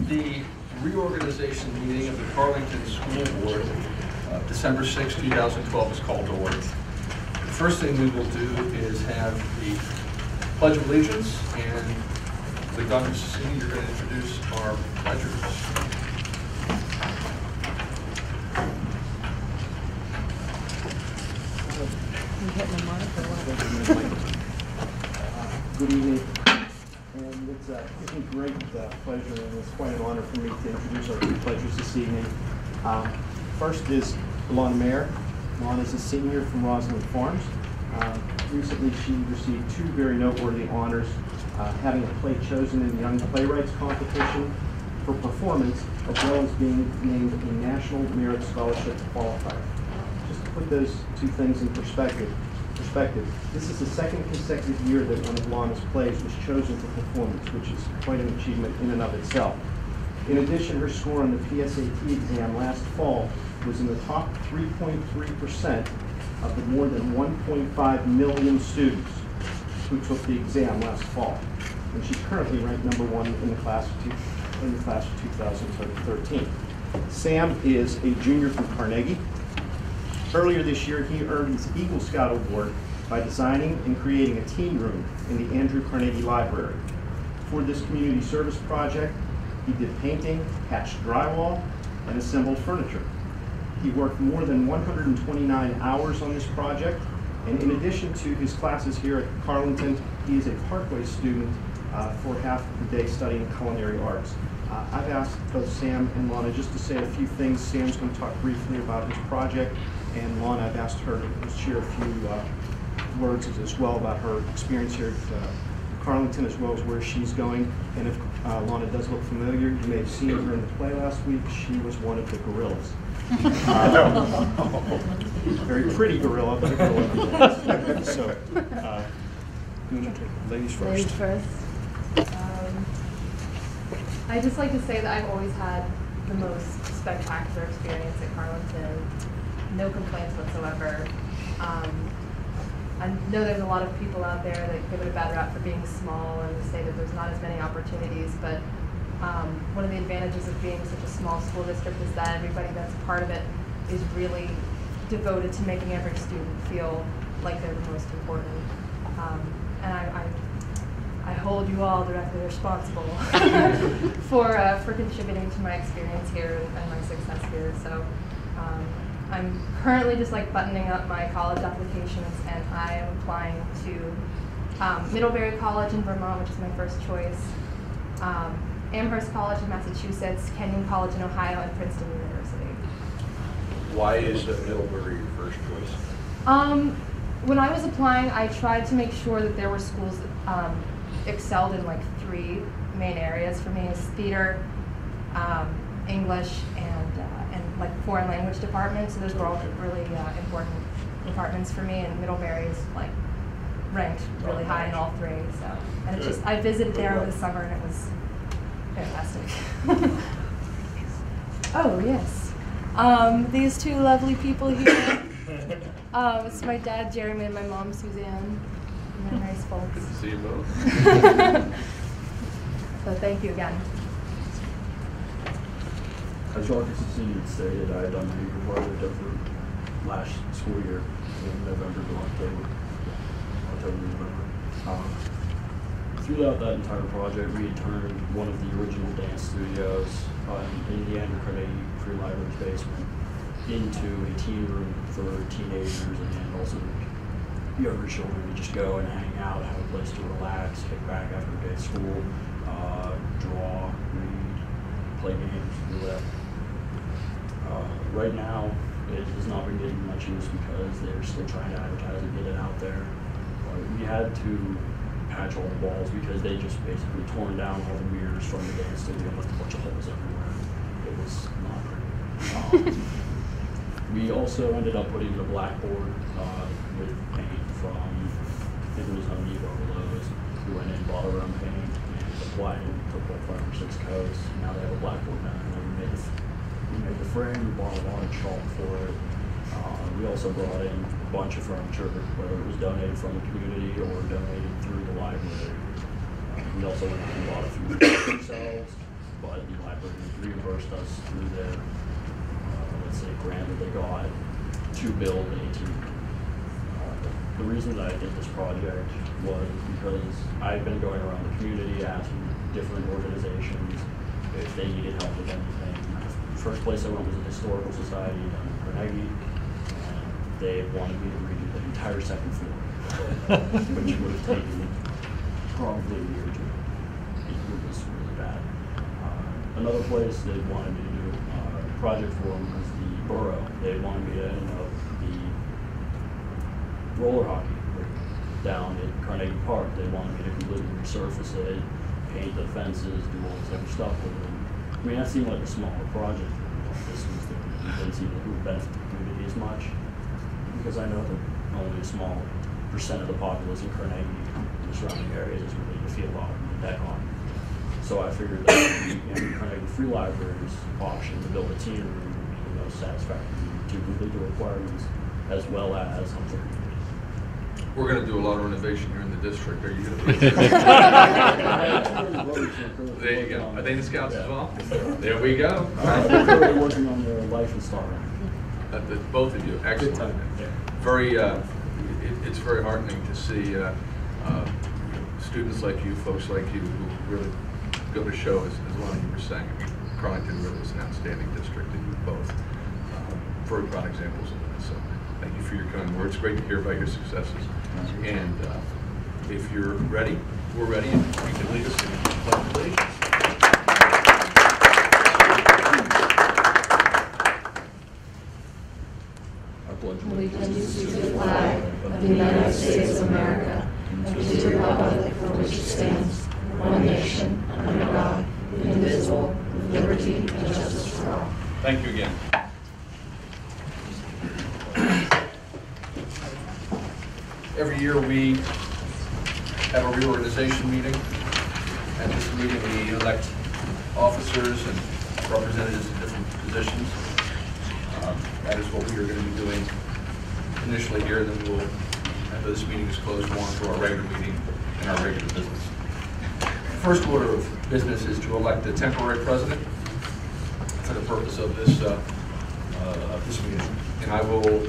The reorganization meeting of the Carlynton School Board, December 6, 2012 is called to order. The first thing we will do is have the Pledge of Allegiance, and Dr. Cecini, you're going to introduce our pledgers. Good evening, and it's a great pleasure, and it's quite an honor for me to introduce our two pledgers this evening. First is Lana Mayer. Lana is a senior from Roslyn Farms. Recently, she received two very noteworthy honors, having a play chosen in the Young Playwrights Competition for performance, as well as being named a National Merit Scholarship qualifier. Just to put those two things in perspective, this is the second consecutive year that one of Lana's plays was chosen for performance, which is quite an achievement in and of itself. In addition, her score on the PSAT exam last fall was in the top 3.3% of the more than 1.5 million students who took the exam last fall. And she's currently ranked #1 in the class of 2013. Sam is a junior from Carnegie. Earlier this year, he earned his Eagle Scout Award by designing and creating a teen room in the Andrew Carnegie Library. For this community service project, he did painting, patched drywall, and assembled furniture. He worked more than 129 hours on this project, and in addition to his classes here at Carlynton, he is a Parkway student for half of the day studying culinary arts. I've asked both Sam and Lana just to say a few things. Sam's going to talk briefly about his project, and Lana, I've asked her to share a few words as well about her experience here at Carlynton, as well as where she's going. And if Lana does look familiar, you may have seen her in the play last week. She was one of the gorillas. Very pretty gorilla, but a gorilla. So, you want to take ladies first? Ladies first. I'd just like to say that I've always had the most spectacular experience at Carlynton. No complaints whatsoever. I know there's a lot of people out there that give it a bad rap for being small and say that there's not as many opportunities, but one of the advantages of being such a small school district is that everybody that's a part of it is really devoted to making every student feel like they're the most important. And I hold you all directly responsible for contributing to my experience here and my success here. So I'm currently just like buttoning up my college applications, and I am applying to Middlebury College in Vermont, which is my first choice, Amherst College in Massachusetts, Kenyon College in Ohio, and Princeton University. Why is Middlebury your first choice? When I was applying, I tried to make sure that there were schools that excelled in like 3 main areas for me: is theater, English, and like foreign language departments. So those were all really important departments for me, and Middlebury is like ranked really high in all 3. So, and it's just, I visited there over the summer, and it was fantastic. Oh yes, these two lovely people here. It's my dad Jeremy and my mom Suzanne. And they're nice folks. Good to see you both. So thank you again. As Dr. Cecini stated, I had done my Eagle project over last school year in November to October, November. Throughout that entire project, we had turned one of the original dance studios in the Andrew Carnegie Free Library's basement into a teen room for teenagers and also younger children to just go and hang out, have a place to relax, kick back after a day of school, draw, read, play games, do that. Right now, it has not been getting much use because they're still trying to advertise and get it out there. We had to patch all the walls because they just basically torn down all the mirrors from the dance studio and left a bunch of holes everywhere. It was not pretty. We also ended up putting in a blackboard with paint from, I think it was Home Depot or Lowe's. We went in, bought our own paint, and applied it. Took like 5 or 6 coats. Now they have a blackboard now, and then we made the frame. We bought a lot of chalk for it. We also brought in a bunch of furniture, whether it was donated from the community or donated through the library. We also went out and bought a few things ourselves. but the library reimbursed us through their, let's say, grant that they got to build a team. The reason that I did this project was because I've been going around the community asking different organizations if they needed help with anything. The first place I went was a historical society down in Carnegie, and they wanted me to redo the entire second floor, which would have taken probably a year or two. It was really bad. Another place they wanted me to do a project for them was the borough. They wanted me to end up the roller hockey rink down at Carnegie Park. They wanted me to completely resurface it, paint the fences, do all this other stuff with it. I mean, that seemed like a smaller project. This was didn't seem like it would benefit the community as much, because I know that only a small percent of the populace in Carnegie and the surrounding areas is really to feel about that on. So I figured that the Carnegie Free Library's option to build a teen room would be the most satisfactory to complete the requirements as well as something. We're going to do a lot of renovation here in the district. Are you going to be? There you go. Are they the scouts as well? There we go. I'm currently working on their life installment. Both of you, excellent. Very, it's very heartening to see students like you, folks like you, who really go to show, as Lonnie you were saying. Carlynton really is an outstanding district, and you both very proud examples of that. So thank you for your kind words. It's great to hear about your successes. And if you're ready, we're ready, and you can lead us in the pledge of allegiance. Allegiance to the flag of the United States of America and to the republic for which it stands, one nation, under God, indivisible, with liberty and justice for all. Thank you again. Every year we have a reorganization meeting. At this meeting we elect officers and representatives in different positions. That is what we are going to be doing initially here. Then we will, after this meeting is closed, go on to our regular meeting and our regular business. The first order of business is to elect a temporary president for the purpose of this meeting. And I will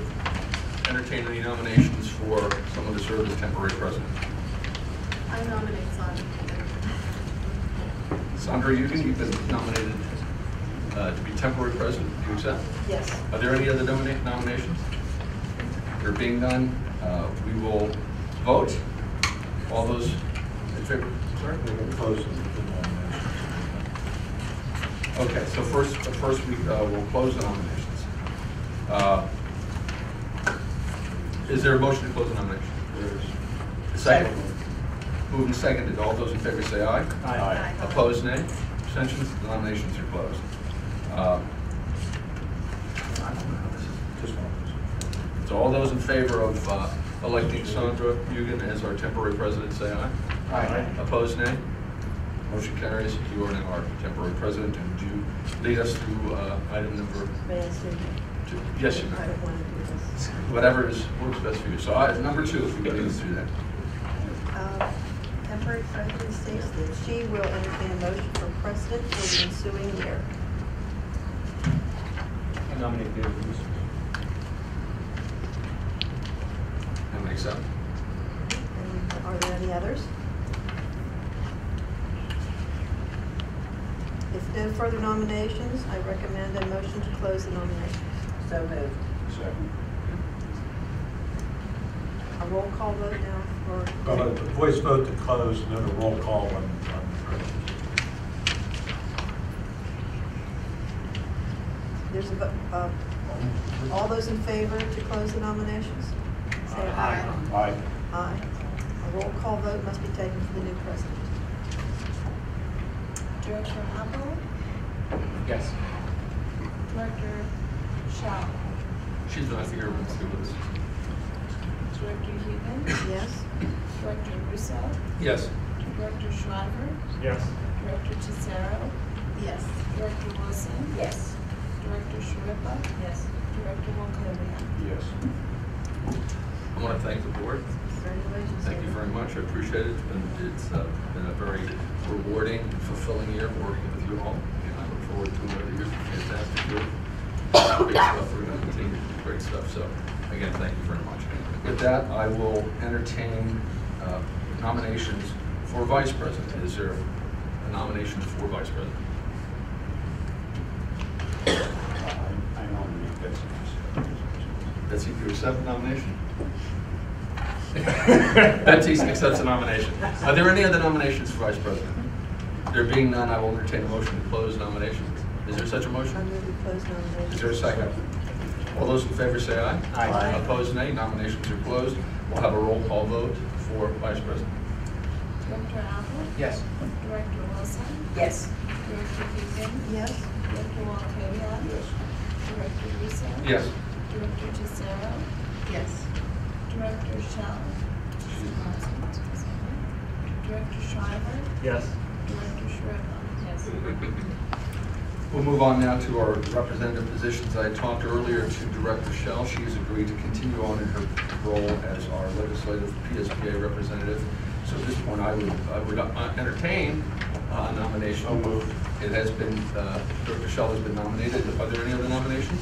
entertain any nominations for someone to serve as temporary president. I nominate Sandra. Sandra, you've been nominated to be temporary president. Do you accept? Yes. Are there any other nominations? They're being done. We will vote. All those in favor? Sorry? We're going to close the nominations. Okay, so first we'll close the nominations. Is there a motion to close the nomination? There is. Second. Moved and seconded. All those in favor say aye. Aye. Opposed, nay. Abstentions? The nominations are closed. I don't know how this is. Just one of those. So all those in favor of electing Sandra Mugen as our temporary president say aye. Aye. Opposed, nay. Motion carries. You are now our temporary president, and would you lead us through item number May I say? 2? Yes, you I may. don't want to do this. Whatever works best for you. So number 2, if we could lead us through that. Temporary president states that she will entertain a motion for president for the ensuing year. I nominate David Bruce. And accept. And are there any others? If no further nominations, I recommend a motion to close the nominations. So moved. Second. A roll call vote now for. A voice vote to close and then a roll call on the president. There's a vote. All those in favor to close the nominations? Say aye. Aye. Aye. A roll call vote must be taken for the new president. Director Apple, Yes. Director Shaw, She's not here with us. Director Hugan, Yes? Director Russo, Yes. Director Schreiber, Yes. Director Cicero, Yes. Director Wilson, Yes. Director Sharippa, Yes. Director Wonkovia. Yes. I want to thank the board. Very Congratulations. Thank you very much. I appreciate it. It's been a very rewarding, fulfilling year working with you all. And I look forward to another year. Fantastic year. Great stuff. We're going to continue to do great stuff. So, again, thank you very much. With that, I will entertain nominations for Vice President. Is there a nomination for Vice President? I nominate Betsy. Betsy, do you accept the nomination? Betsy accepts the nomination. Are there any other nominations for Vice President? There being none, I will entertain a motion to close nominations. Is there such a motion? I'm going to close nominations. Is there a second? All those in favor say aye. Aye. Opposed, nay. Nominations are closed. We'll have a roll call vote for Vice President. Director Apple? Yes. Director Wilson? Yes. Director Egan? Yes. Director Walakova? Yes. Director Russo? Yes. Director Cicero? Yes. Director Shell? Director Shriver? Yes. Director Shribba? Yes. We'll move on now to our representative positions. I talked earlier to Director Shell. She has agreed to continue on in her role as our legislative PSBA representative. So at this point, I would entertain a nomination. So moved. It has been, Director Shell has been nominated. Are there any other nominations?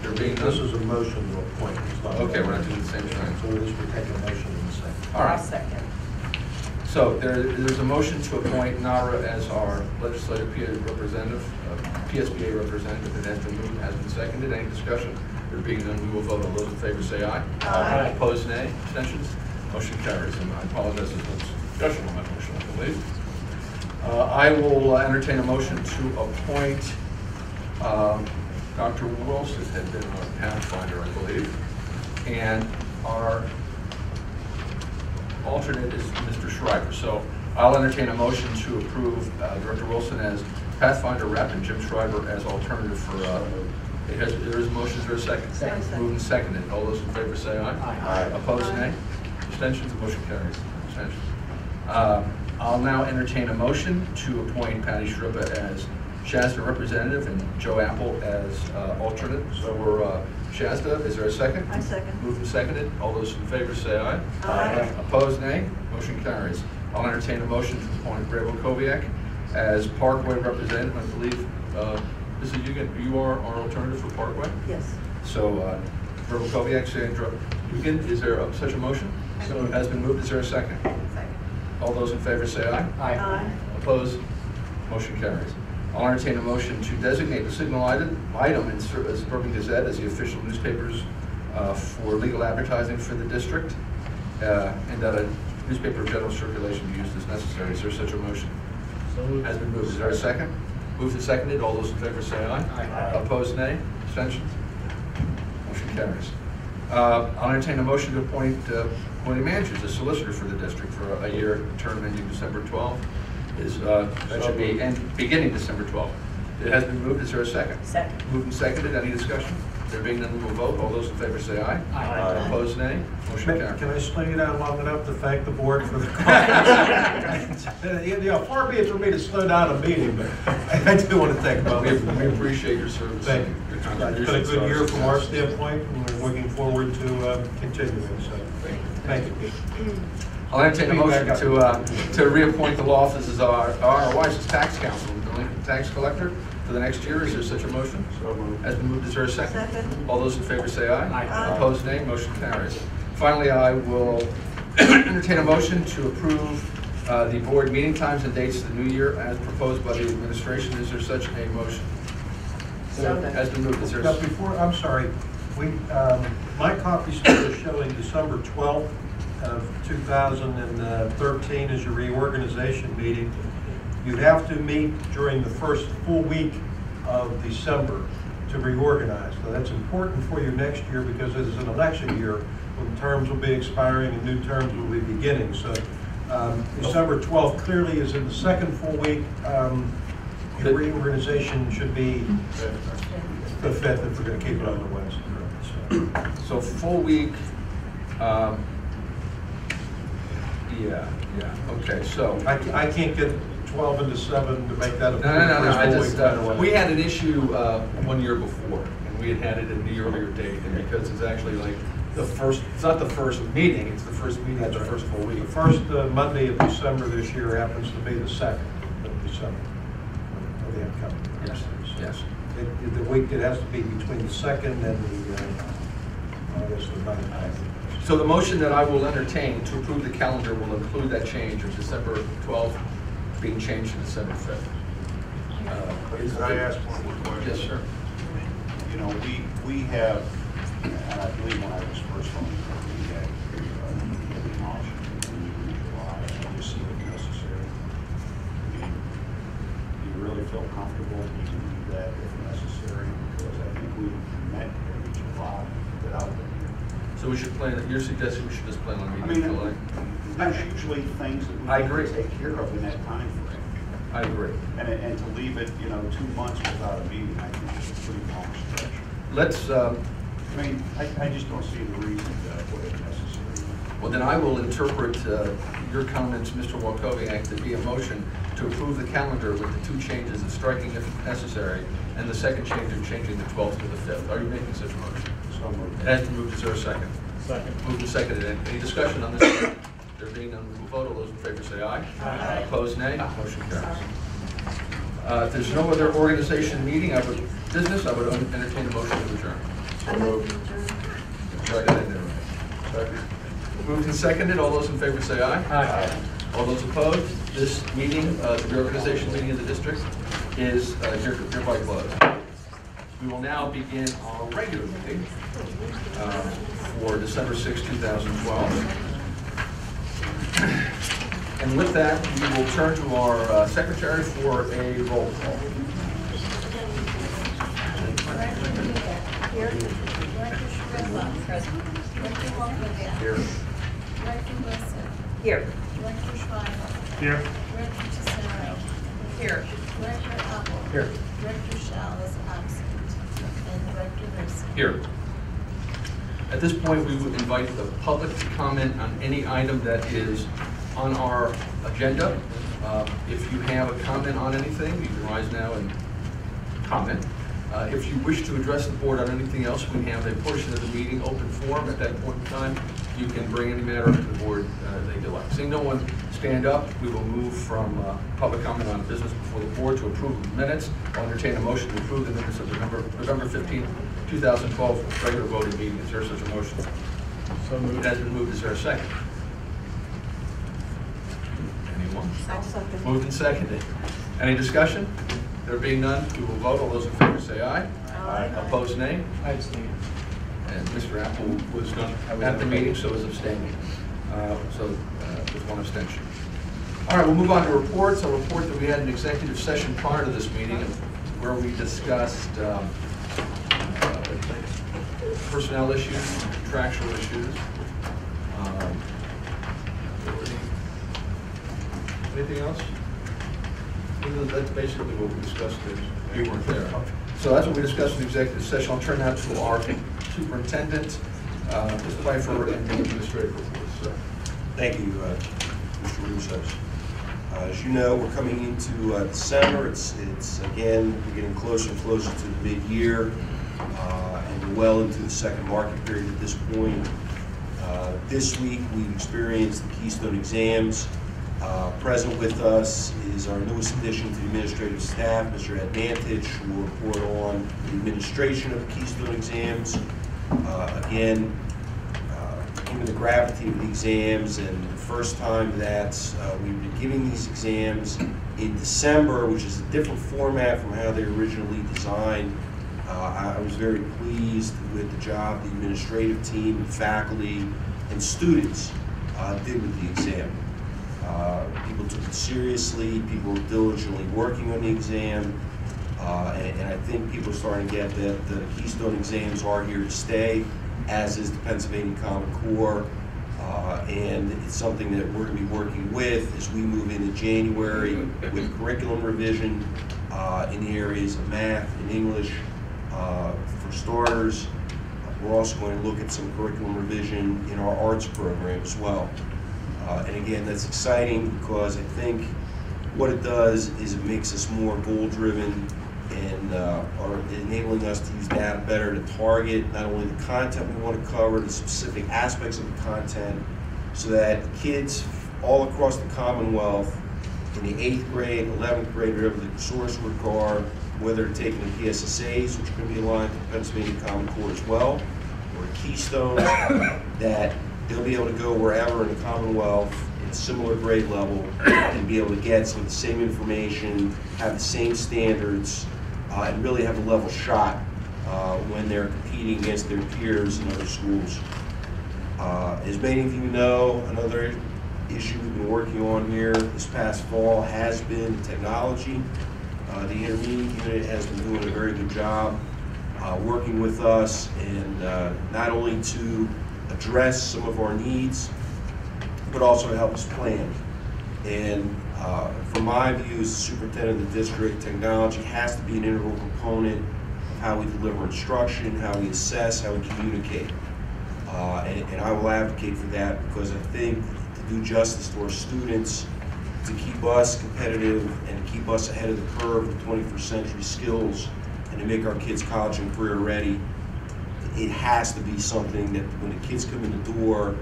There being none? This is a motion to appoint. It's not- Okay, we're not doing the same thing. So this would take a motion in a second. All right. Second. So there's a motion to appoint Nara as our legislative representative, PSBA representative. It has been moved, has been seconded. Any discussion? There being none, we will vote. All those in favor say aye. Aye. Opposed, nay. Abstentions? Motion carries. And I apologize, there's no discussion on that motion, I believe. I will entertain a motion to appoint Dr. Wilson, had been our pathfinder, I believe, and our alternate is Mr. Shriver. So I'll entertain a motion to approve Director Wilson as Pathfinder rep and Jim Shriver as alternative for, there is a motion, is there a second? Second. Moved and seconded. All those in favor say aye. Aye. Opposed, Aye. nay. Abstentions, the motion carries. Abstentions. I'll now entertain a motion to appoint Patty Shribba as Shasta representative and Joe Apple as alternate. So we're Shasta, is there a second? I second. Moved and seconded. All those in favor say aye. Aye. Opposed, nay. Motion carries. I'll entertain a motion to appoint Ray Koviak as Parkway representative. I believe, Mrs. you are our alternative for Parkway? Yes. So, Ray Koviak, Sandra Dugan, is there such a motion? So has been moved. Is there a second? Second. All those in favor say aye. Aye. Opposed? Motion carries. I'll entertain a motion to designate the signal item in Suburban Gazette as the official newspapers for legal advertising for the district, and that a newspaper of general circulation be used as necessary. Is there such a motion? So moved. Has been moved. Is there a second? Moved and seconded. All those in favor say aye. Aye. Opposed, nay. Abstentions? Motion carries. I'll entertain a motion to appoint Willie Manchers as solicitor for the district for a year term ending December 12th. That should be beginning December 12th. It has been moved. Is there a second? Second. Moved and seconded. Any discussion? There being none, we will vote. All those in favor say aye. Aye. Opposed, nay. Motion Can carries. I slow you down long enough to thank the board for the comments? Far be it for me to slow down a meeting, but I do want to thank both of We you. appreciate your service. Thank you. Your It's contributions been a good to our year from our success. standpoint, and we're looking forward to continuing, so thank you. I'll entertain a motion to reappoint the law office as our licensed tax counsel and delinquent tax collector for the next year. Is there such a motion? So moved. Has been moved. Is there a second? Second. All those in favor say aye. Aye. Opposed, nay. Motion carries. Finally, I will entertain a motion to approve the board meeting times and dates of the new year as proposed by the administration. Is there such a motion? So Has been moved. Is there? Now, before, I'm sorry, my copy still is showing December 12th of 2013 as your reorganization meeting. You have to meet during the first full week of December to reorganize. So that's important for you next year because it is an election year when terms will be expiring and new terms will be beginning. So December 12th clearly is in the second full week. Your reorganization should be the 5th if we're going to keep it on the Wednesday. So full week. Okay, so. I can't get 12 into 7 to make that a No. I full just, week, by the way. we had an issue 1 year before, and we had it at the earlier date, and because it's actually like it's not the first meeting, it's the first meeting of the first full week. The first Monday of December this year happens to be the 2nd of December. Of the upcoming. Yes, yes. The week that has to be between the 2nd and the, I guess the 9th. So the motion that I will entertain to approve the calendar will include that change of December 12th being changed to December 5th. Could I ask one more question? Yes, sir. You know, we have, and I believe when I was first on, we had the option in July, I just see it necessary. I mean, do you really feel comfortable we can do that if necessary? Because I think we met every July without them here. So we should plan, you're suggesting we should just plan on I meeting in mean, July? there's usually things that we I need agree. to take care of in that time frame. I agree. And to leave it, 2 months without a meeting, I think is a pretty long stretch. Let's, I mean, I just don't see the reason for it necessary. well, then I will interpret your comments, Mr. Walkowiak, to be a motion to approve the calendar with the 2 changes of striking if necessary, and the second change of changing the 12th to the 5th. Are you making such a motion? So moved. It has been moved. Is there a second? Second. Moved and seconded. Any discussion on this? There being none, we will vote. All those in favor say aye. Aye. Opposed, nay. Motion carries. If there's no other organization meeting, business, I would entertain a motion to adjourn. I move to adjourn. Sure, I got it there. Second. Moved and seconded. All those in favor say aye. Aye. All those opposed? This meeting, the reorganization meeting of the district, is hereby closed. We will now begin our regular meeting for December 6, 2012. And with that, we will turn to our secretary for a roll call. Here. Director Shribba. Present. Director Walkowiak. Here. Director Wilson. Here. Director Schreiber. Here. Director Tesoro. Here. Director Apple. Here. Director Shell is absent. And Director Wilson. Here. At this point, we would invite the public to comment on any item that is on our agenda. If you have a comment on anything, you can rise now and comment. If you wish to address the board on anything else, we have a portion of the meeting open forum. At that point in time, you can bring any matter up to the board that you like. Seeing no one stand up, we will move from public comment on business before the board to approve of minutes. I'll entertain a motion to approve the minutes of November 15, 2012 regular voting meeting. Is there such a motion? So moved. It has been moved. Is there a second? Anyone? I'll second. Moved and seconded. Any discussion? There being none, we will vote. All those in favor say aye. Aye. Opposed, nay. I abstain. And Mr. Apple was not at the meeting, so is abstaining. With one abstention. All right, we'll move on to reports. I'll report that we had an executive session prior to this meeting where we discussed personnel issues, contractual issues. Anything else? That's basically what we discussed. You weren't there. So that's what we discussed in the executive session. I'll turn now to our superintendent, Mr. Pfeiffer, and the administrative reports. So. Thank you, Mr. Russos. As you know, we're coming into December. It's again, we're getting closer and closer to the mid-year, and we're well into the second market period at this point. This week, we've experienced the Keystone exams. Present with us is our newest addition to the administrative staff, Mr. Ed Nantich, who will report on the administration of the Keystone exams. Again, given the gravity of the exams and the first time that we've been giving these exams in December, which is a different format from how they were originally designed, I was very pleased with the job the administrative team, faculty, and students did with the exam. People took it seriously, people were diligently working on the exam, and I think people are starting to get that the Keystone exams are here to stay, as is the Pennsylvania Common Core, and it's something that we're going to be working with as we move into January with curriculum revision in the areas of math and English for starters. We're also going to look at some curriculum revision in our arts program as well. And again, that's exciting because I think what it does is it makes us more goal-driven and are enabling us to use data better to target not only the content we want to cover, the specific aspects of the content, so that kids all across the Commonwealth in the 8th grade, 11th grade, whatever the source work are, whether they're taking the PSSAs, which are going to be aligned to the Pennsylvania Common Core as well, or Keystone, that they'll be able to go wherever in the Commonwealth at similar grade level and be able to get some of the same information, have the same standards, and really have a level shot when they're competing against their peers in other schools. As many of you know, another issue we've been working on here this past fall has been technology. The intermediate unit has been doing a very good job working with us, and not only to address some of our needs, but also to help us plan. And from my view as the superintendent of the district, technology has to be an integral component of how we deliver instruction, how we assess, how we communicate. And I will advocate for that, because I think to do justice to our students, to keep us competitive and to keep us ahead of the curve with 21st century skills, and to make our kids college and career ready, it has to be something that when the kids come in the door,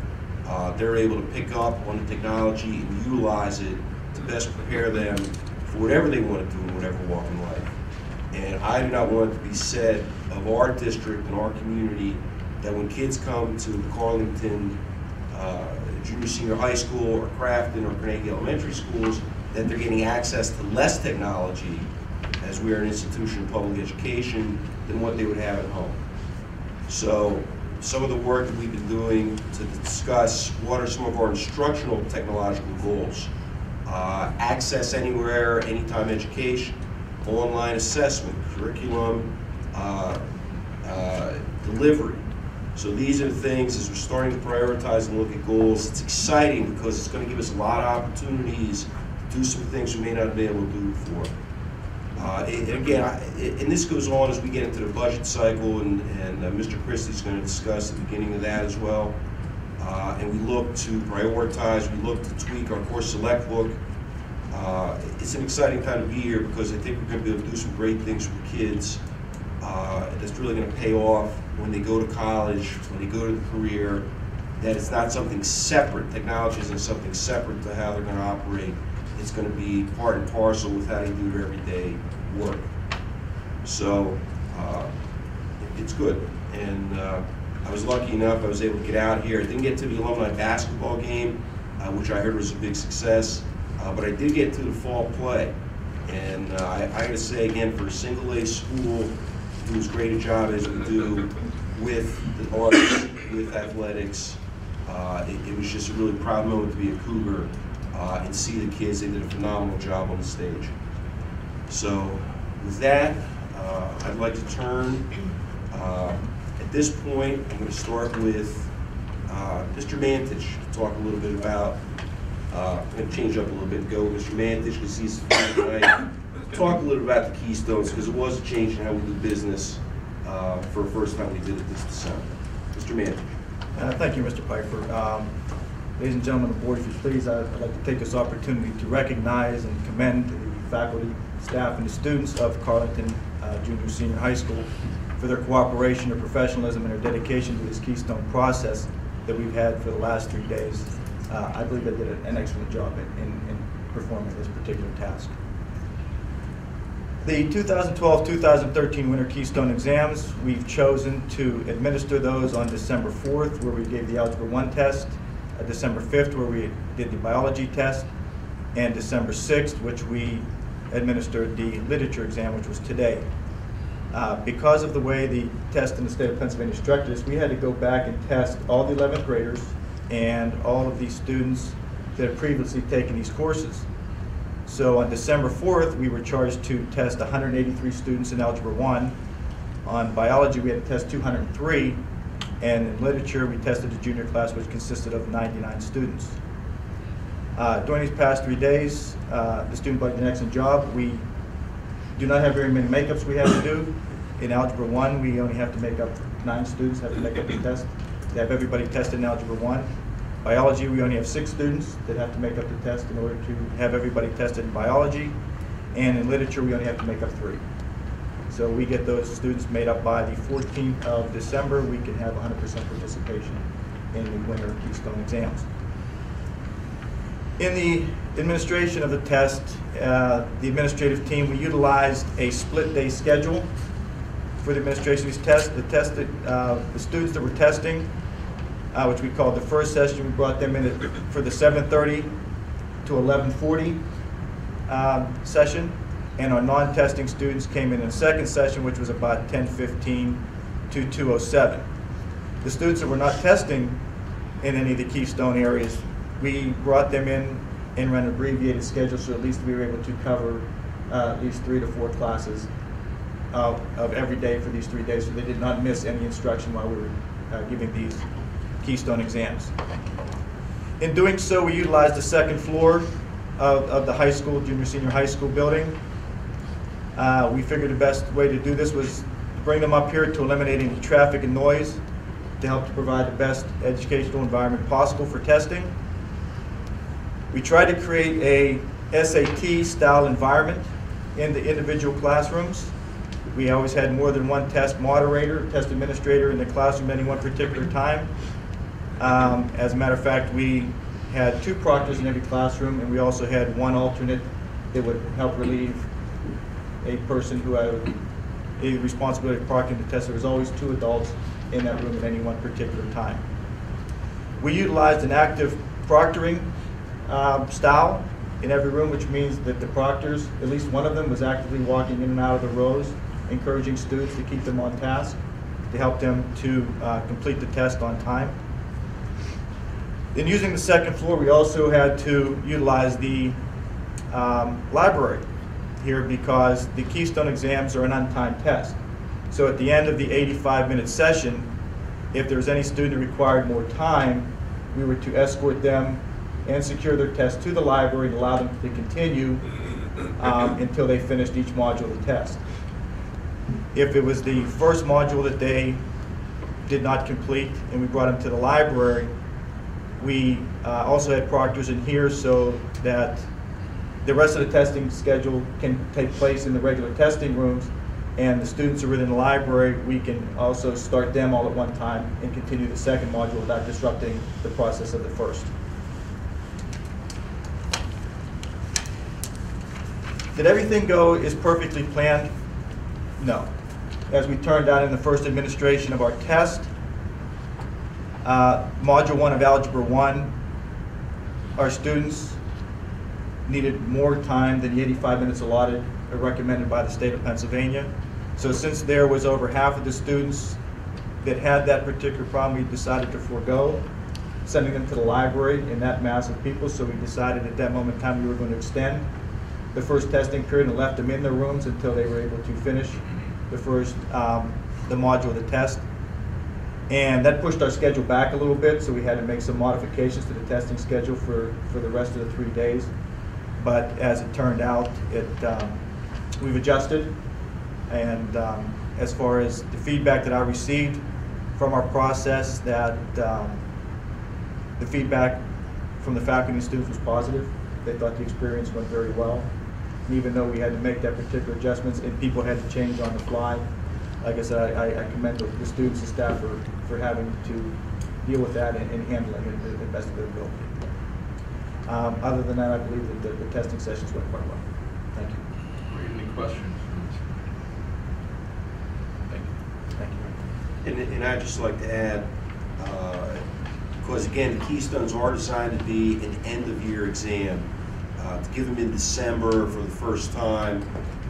they're able to pick up on the technology and utilize it to best prepare them for whatever they want to do in whatever walk in life. And I do not want it to be said of our district and our community that when kids come to the Carlynton junior senior high school or Crafton or Carnegie elementary schools, that they're getting access to less technology, as we are an institution of public education, than what they would have at home. So some of the work that we've been doing to discuss what are some of our instructional technological goals: access anywhere, anytime education, online assessment, curriculum, delivery. So these are the things, as we're starting to prioritize and look at goals, it's exciting because it's going to give us a lot of opportunities to do some things we may not have been able to do before. And again, and this goes on as we get into the budget cycle, and Mr. Christie's going to discuss the beginning of that as well. And we look to prioritize, we look to tweak our course select book. It's an exciting time to be here, because I think we're going to be able to do some great things for kids that's really going to pay off when they go to college, when they go to the career, that it's not something separate. Technology isn't something separate to how they're going to operate. It's going to be part and parcel with how they do their everyday work. So it's good. And I was lucky enough, I was able to get out here. I didn't get to the alumni basketball game, which I heard was a big success, but I did get to the fall play. And I got to say again, for a single-A school, do as great a job as we do with the arts, with athletics. It was just a really proud moment to be a Cougar and see the kids. They did a phenomenal job on the stage. So with that, I'd like to turn, at this point, I'm going to start with Mr. Mantich to talk a little bit about, I'm going to change up a little bit and go with Mr. Mantich, because he's tonight. Talk a little about the Keystones, because it was a change in how we do business for the first time we did it this December. Mr. Mantich. Thank you, Mr. Piper. Ladies and gentlemen of the board, if you please, I'd like to take this opportunity to recognize and commend the faculty, staff, and the students of Carlynton Junior Senior High School for their cooperation, their professionalism, and their dedication to this Keystone process that we've had for the last 3 days. I believe they did an excellent job in performing this particular task. The 2012-2013 Winter Keystone exams, we've chosen to administer those on December 4th, where we gave the Algebra 1 test, December 5th, where we did the biology test, and December 6th, which we administered the literature exam, which was today. Because of the way the test in the state of Pennsylvania is structured, we had to go back and test all the 11th graders and all of these students that had previously taken these courses. So on December 4th, we were charged to test 183 students in Algebra 1. On biology, we had to test 203. And in literature, we tested the junior class, which consisted of 99 students. During these past 3 days, the student body did an excellent job. We do not have very many makeups we have to do. In Algebra 1, we only have to make up 9 students, have to make up the test to have everybody tested in Algebra 1. Biology, we only have 6 students that have to make up the test in order to have everybody tested in biology. And in literature, we only have to make up 3. So we get those students made up by the 14th of December. We can have 100% participation in the winter Keystone exams. In the administration of the test, the administrative team, we utilized a split day schedule for the administration of these tests. The students that were testing, which we called the first session, we brought them in for the 7:30 to 11:40 session, and our non-testing students came in the second session, which was about 10:15 to 2:07. The students that were not testing in any of the Keystone areas, we brought them in and ran an abbreviated schedule, so at least we were able to cover at least 3 to 4 classes of every day for these 3 days, so they did not miss any instruction while we were giving these Keystone exams. In doing so, we utilized the second floor of the high school, junior, senior high school building. We figured the best way to do this was to bring them up here to eliminating the traffic and noise to help to provide the best educational environment possible for testing. We tried to create a SAT style environment in the individual classrooms. We always had more than one test moderator, test administrator in the classroom at any one particular time. As a matter of fact, we had 2 proctors in every classroom, and we also had 1 alternate that would help relieve a person who had a responsibility of proctoring the test. There was always 2 adults in that room at any one particular time. We utilized an active proctoring style in every room, which means that the proctors, at least one of them, was actively walking in and out of the rows, encouraging students to keep them on task, to help them to complete the test on time. In using the second floor, we also had to utilize the library here because the Keystone exams are an untimed test. So at the end of the 85-minute session, if there was any student who required more time, we were to escort them and secure their test to the library and allow them to continue until they finished each module of the test. If it was the first module that they did not complete and we brought them to the library, we also had proctors in here so that the rest of the testing schedule can take place in the regular testing rooms, and the students who are in the library, we can also start them all at one time and continue the second module without disrupting the process of the first. Did everything go as perfectly planned? No. As we turned out in the first administration of our test, Module 1 of Algebra 1, our students needed more time than the 85 minutes allotted or recommended by the state of Pennsylvania. So since there was over half of the students that had that particular problem, we decided to forego sending them to the library in that mass of people. So we decided at that moment in time we were going to extend the first testing period and left them in their rooms until they were able to finish the first the module of the test. And that pushed our schedule back a little bit, so we had to make some modifications to the testing schedule for the rest of the 3 days. But as it turned out, we've adjusted. And as far as the feedback that I received from our process, that the feedback from the faculty and students was positive. They thought the experience went very well. And even though we had to make that particular adjustments and people had to change on the fly, like I said, I commend the students and staff for having to deal with that and handling it to the best of their ability. Other than that, I believe that the testing sessions went quite well. Thank you. Any questions? Thank you. And I'd just like to add, because again, the Keystones are designed to be an end-of-year exam. To give them in December for the first time,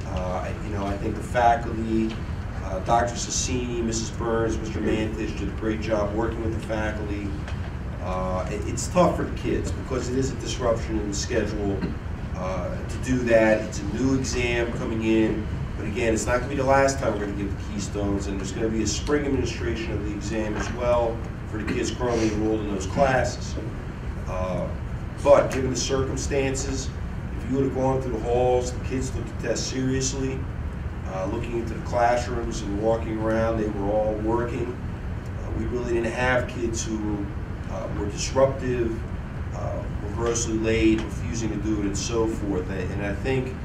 I think the faculty, Dr. Sassini, Mrs. Burns, Mr. Mantish did a great job working with the faculty. It's tough for the kids because it is a disruption in the schedule to do that. It's a new exam coming in, but again, it's not going to be the last time we're going to give the Keystones, and there's going to be a spring administration of the exam as well for the kids currently enrolled in those classes. But given the circumstances, if you would have gone through the halls, the kids took the test seriously, looking into the classrooms and walking around, they were all working. We really didn't have kids who were disruptive, were grossly late, refusing to do it, and so forth. And I think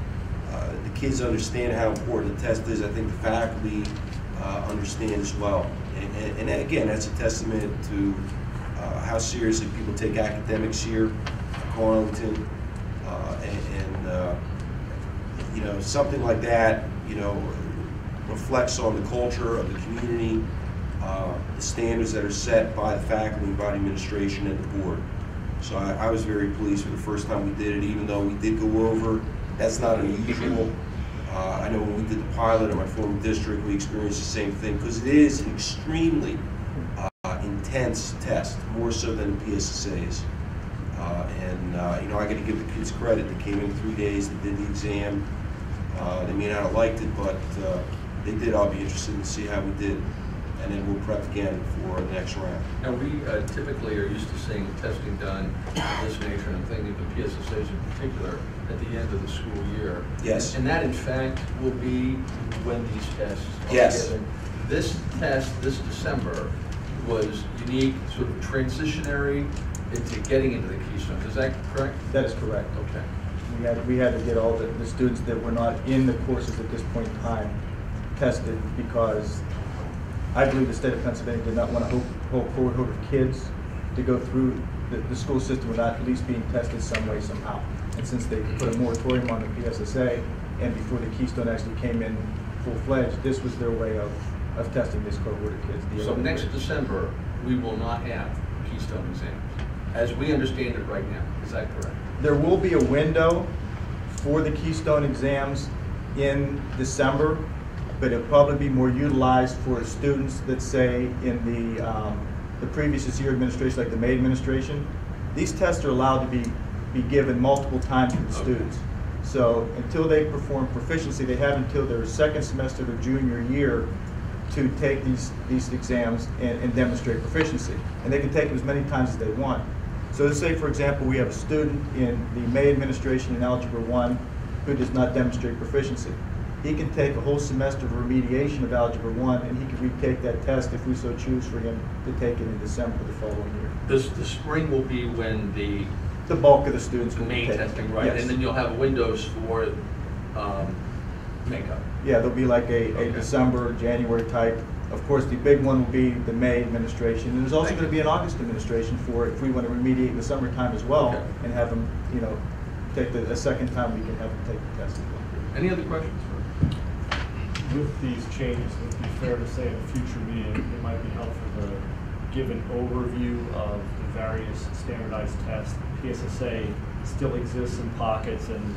the the kids understand how important the test is. I think the faculty understand as well. And again, that's a testament to how seriously people take academics here at Carlynton. You know, something like that, you know, reflects on the culture of the community, the standards that are set by the faculty, by the administration, and the board. So I was very pleased for the first time we did it, even though we did go over. That's not unusual. I know when we did the pilot in my former district, we experienced the same thing, because it is an extremely intense test, more so than the PSSAs. You know, I got to give the kids credit. They came in 3 days, they did the exam. They may not have liked it, but they did. I'll be interested to see how we did, and then we'll prep again for the next round. Now, we typically are used to seeing testing done of this nature, and I'm thinking of the PSSAs in particular, at the end of the school year. Yes. And that, in fact, will be when these tests are given. This test, this December, was unique, sort of transitionary into getting into the Keystones. Is that correct? That is correct. Okay. We had to get all the students that were not in the courses at this point in time tested, because I believe the state of Pennsylvania did not want a whole cohort of kids to go through the school system without at least being tested some way, somehow. And since they put a moratorium on the PSSA, and before the Keystone actually came in full-fledged, this was their way of testing this cohort of kids. So next December, we will not have Keystone exams, as we understand it right now. Is that correct? There will be a window for the Keystone exams in December, but it'll probably be more utilized for students that say in the previous year administration, like the May administration. These tests are allowed to be given multiple times to the students. So until they perform proficiency, they have until their second semester of their junior year to take these exams and demonstrate proficiency. And they can take them as many times as they want. So let's say, for example, we have a student in the May administration in Algebra 1 who does not demonstrate proficiency. He can take a whole semester of remediation of Algebra 1, and he can retake that test if we so choose for him to take it in December the following year. The spring will be when the bulk of the students will main be taken. testing, right? Yes. And then you'll have windows for makeup. Yeah, there'll be like a Okay. December, January type. Of course, the big one will be the May administration, and there's also Thank going to you. be an August administration for if we want to remediate in the summertime as well, Okay. and have them, you know, take a second time we can have them take the test as well. Any other questions? With these changes, would it be fair to say in a future meeting, it might be helpful to give an overview of the various standardized tests? PSSA still exists in pockets, and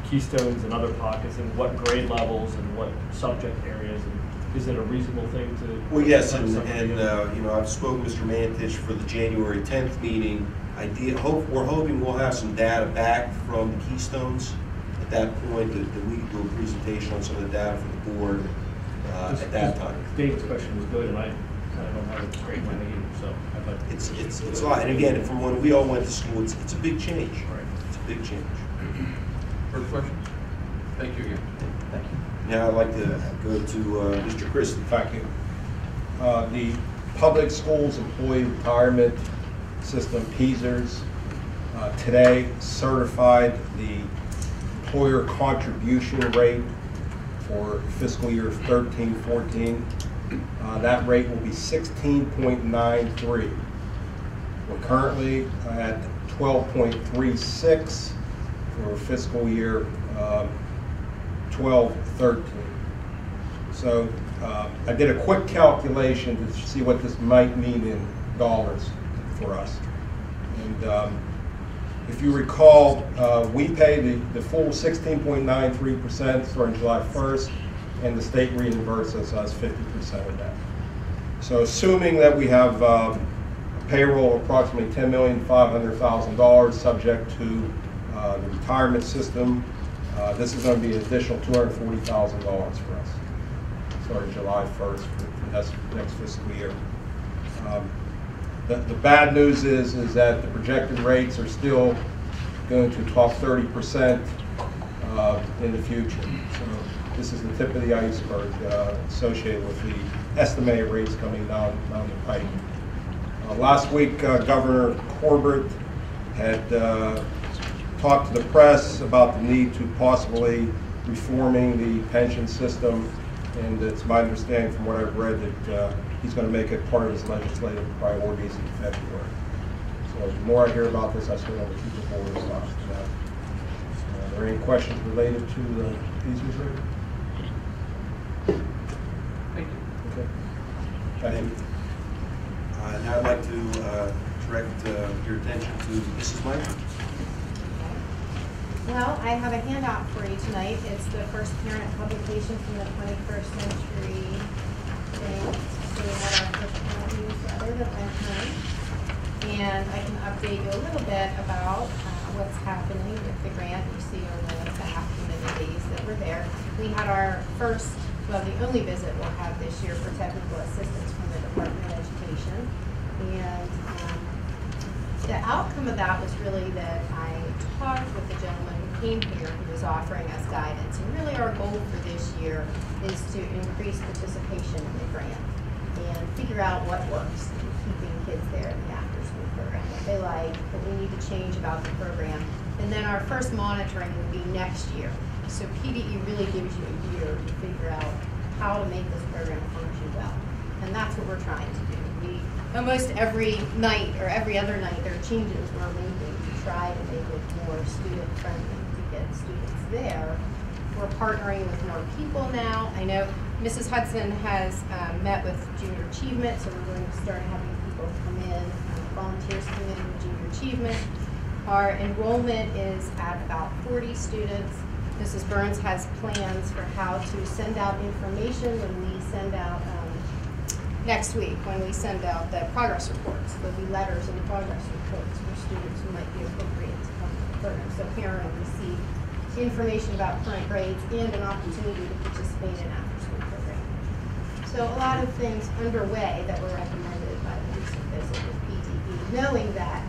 Keystones in other pockets, and what grade levels and what subject areas, and is it a reasonable thing to? Well, yes, and you know, I've spoken to Mr. Mantich for the January 10th meeting. We're hoping we'll have some data back from the Keystones at that point, that we can do a presentation on some of the data for the board at that time. David's question was good, and I kind of don't have a great mind either, so I'd like to. It's a lot, and again, from when we all went to school, it's a big change. Right. It's a big change. Further questions? Thank you again. Thank you. Now I'd like to go to Mr. Christie. Thank you. The Public Schools Employee Retirement System, PESERS, today certified the employer contribution rate for fiscal year 13-14. That rate will be 16.93. We're currently at 12.36 for fiscal year 12-13. So I did a quick calculation to see what this might mean in dollars for us. And if you recall, we pay the full 16.93% starting July 1st, and the state reimburses us 50% of that. So assuming that we have a payroll of approximately $10,500,000 subject to the retirement system, this is going to be an additional $240,000 for us starting July 1st for next fiscal year. The bad news is that the projected rates are still going to top 30% in the future. So this is the tip of the iceberg associated with the estimated rates coming down the pike. Last week, Governor Corbett had talked to the press about the need to possibly reforming the pension system, and it's my understanding from what I've read that he's going to make it part of his legislative priorities in February. So the more I hear about this, I certainly will keep the board as well. Are there any questions related to the fees reserve? Thank you. Okay. Thank you. Now I'd like to direct your attention to Mrs. Michael. Well, I have a handout for you tonight. It's the first parent publication from the 21st century. So we had our first parent newsletter that went home. And I can update you a little bit about what's happening with the grant. You see on the back and the days that we're there. We had our first, well, the only visit we'll have this year for technical assistance from the Department of Education. And the outcome of that was really that I talked with the gentleman who came here who was offering us guidance. And really our goal for this year is to increase participation in the grant and figure out what works in keeping kids there in the after-school program, what they like, what we need to change about the program. And then our first monitoring will be next year. So PDE really gives you a year to figure out how to make this program function well. And that's what we're trying to do. Almost every night or every other night there are changes we're making to try to make it more student friendly to get students there. We're partnering with more people now. I know Mrs. Hudson has met with Junior Achievement, so we're going to start having people come in, volunteers come in with Junior Achievement. Our enrollment is at about 40 students. Mrs. Burns has plans for how to send out information when we send out next week, when we send out the progress reports. There'll be letters and progress reports for students who might be appropriate to come to the program. So parents will receive information about current grades and an opportunity to participate in after-school programming. So a lot of things underway that were recommended by the recent visit with PTE, knowing that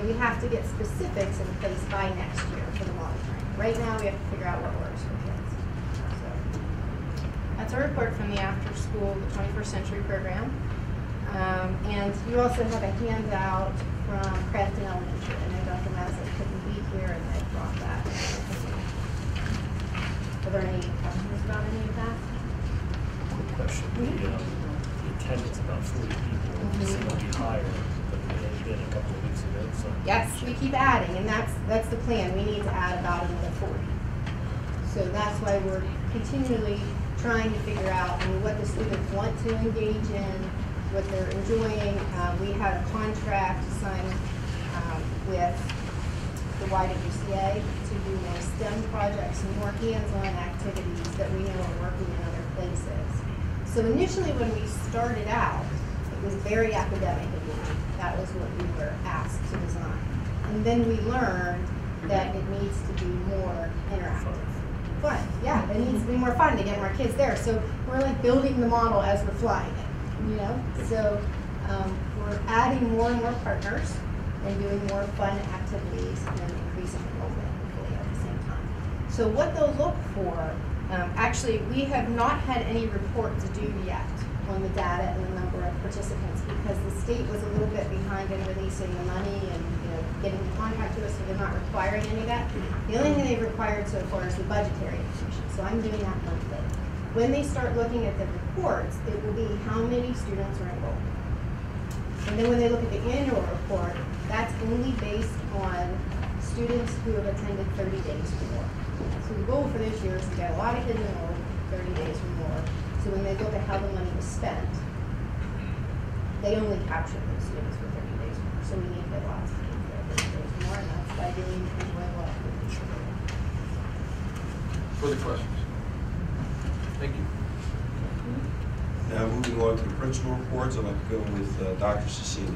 we have to get specifics in place by next year for the monitoring. Right now we have to figure out what works for kids. That's a report from the after school, the 21st century program. And you also have a handout from Carlynton Elementary. I know Dr. Madison couldn't be here and I brought that. Are there any questions about any of that? Quick question. The attendance, about 40 people, seem to be higher than they did a couple of weeks ago. So. Yes, we keep adding, and that's the plan. We need to add about another 40. So that's why we're continually trying to figure out what the students want to engage in, what they're enjoying. We had a contract signed with the YWCA to do more STEM projects and more hands-on activities that we know are working in other places. So initially when we started out, it was very academic again. That was what we were asked to design. And then we learned that it needs to be more interactive. Fun. Yeah, it needs to be more fun to get more kids there. So we're like building the model as we're flying it, So we're adding more and more partners and doing more fun activities and increasing enrollment hopefully at the same time. So what they'll look for, actually we have not had any reports due yet on the data and the number of participants because the state was a little bit behind in releasing the money and getting the contract to us, so they're not requiring any of that. The only thing they've required so far is the budgetary information, so I'm doing that monthly. When they start looking at the reports, it will be how many students are enrolled. And then when they look at the annual report, that's only based on students who have attended 30 days or more. So the goal for this year is to get a lot of kids enrolled 30 days or more, so when they look at how the money was spent, they only capture those students for 30 days or more, so we need to get lots of kids there 30 days or more, and that's by doing enjoyable activities. Further questions? Thank you. Now moving on to the principal reports, I'd like to go with Dr. Cecily.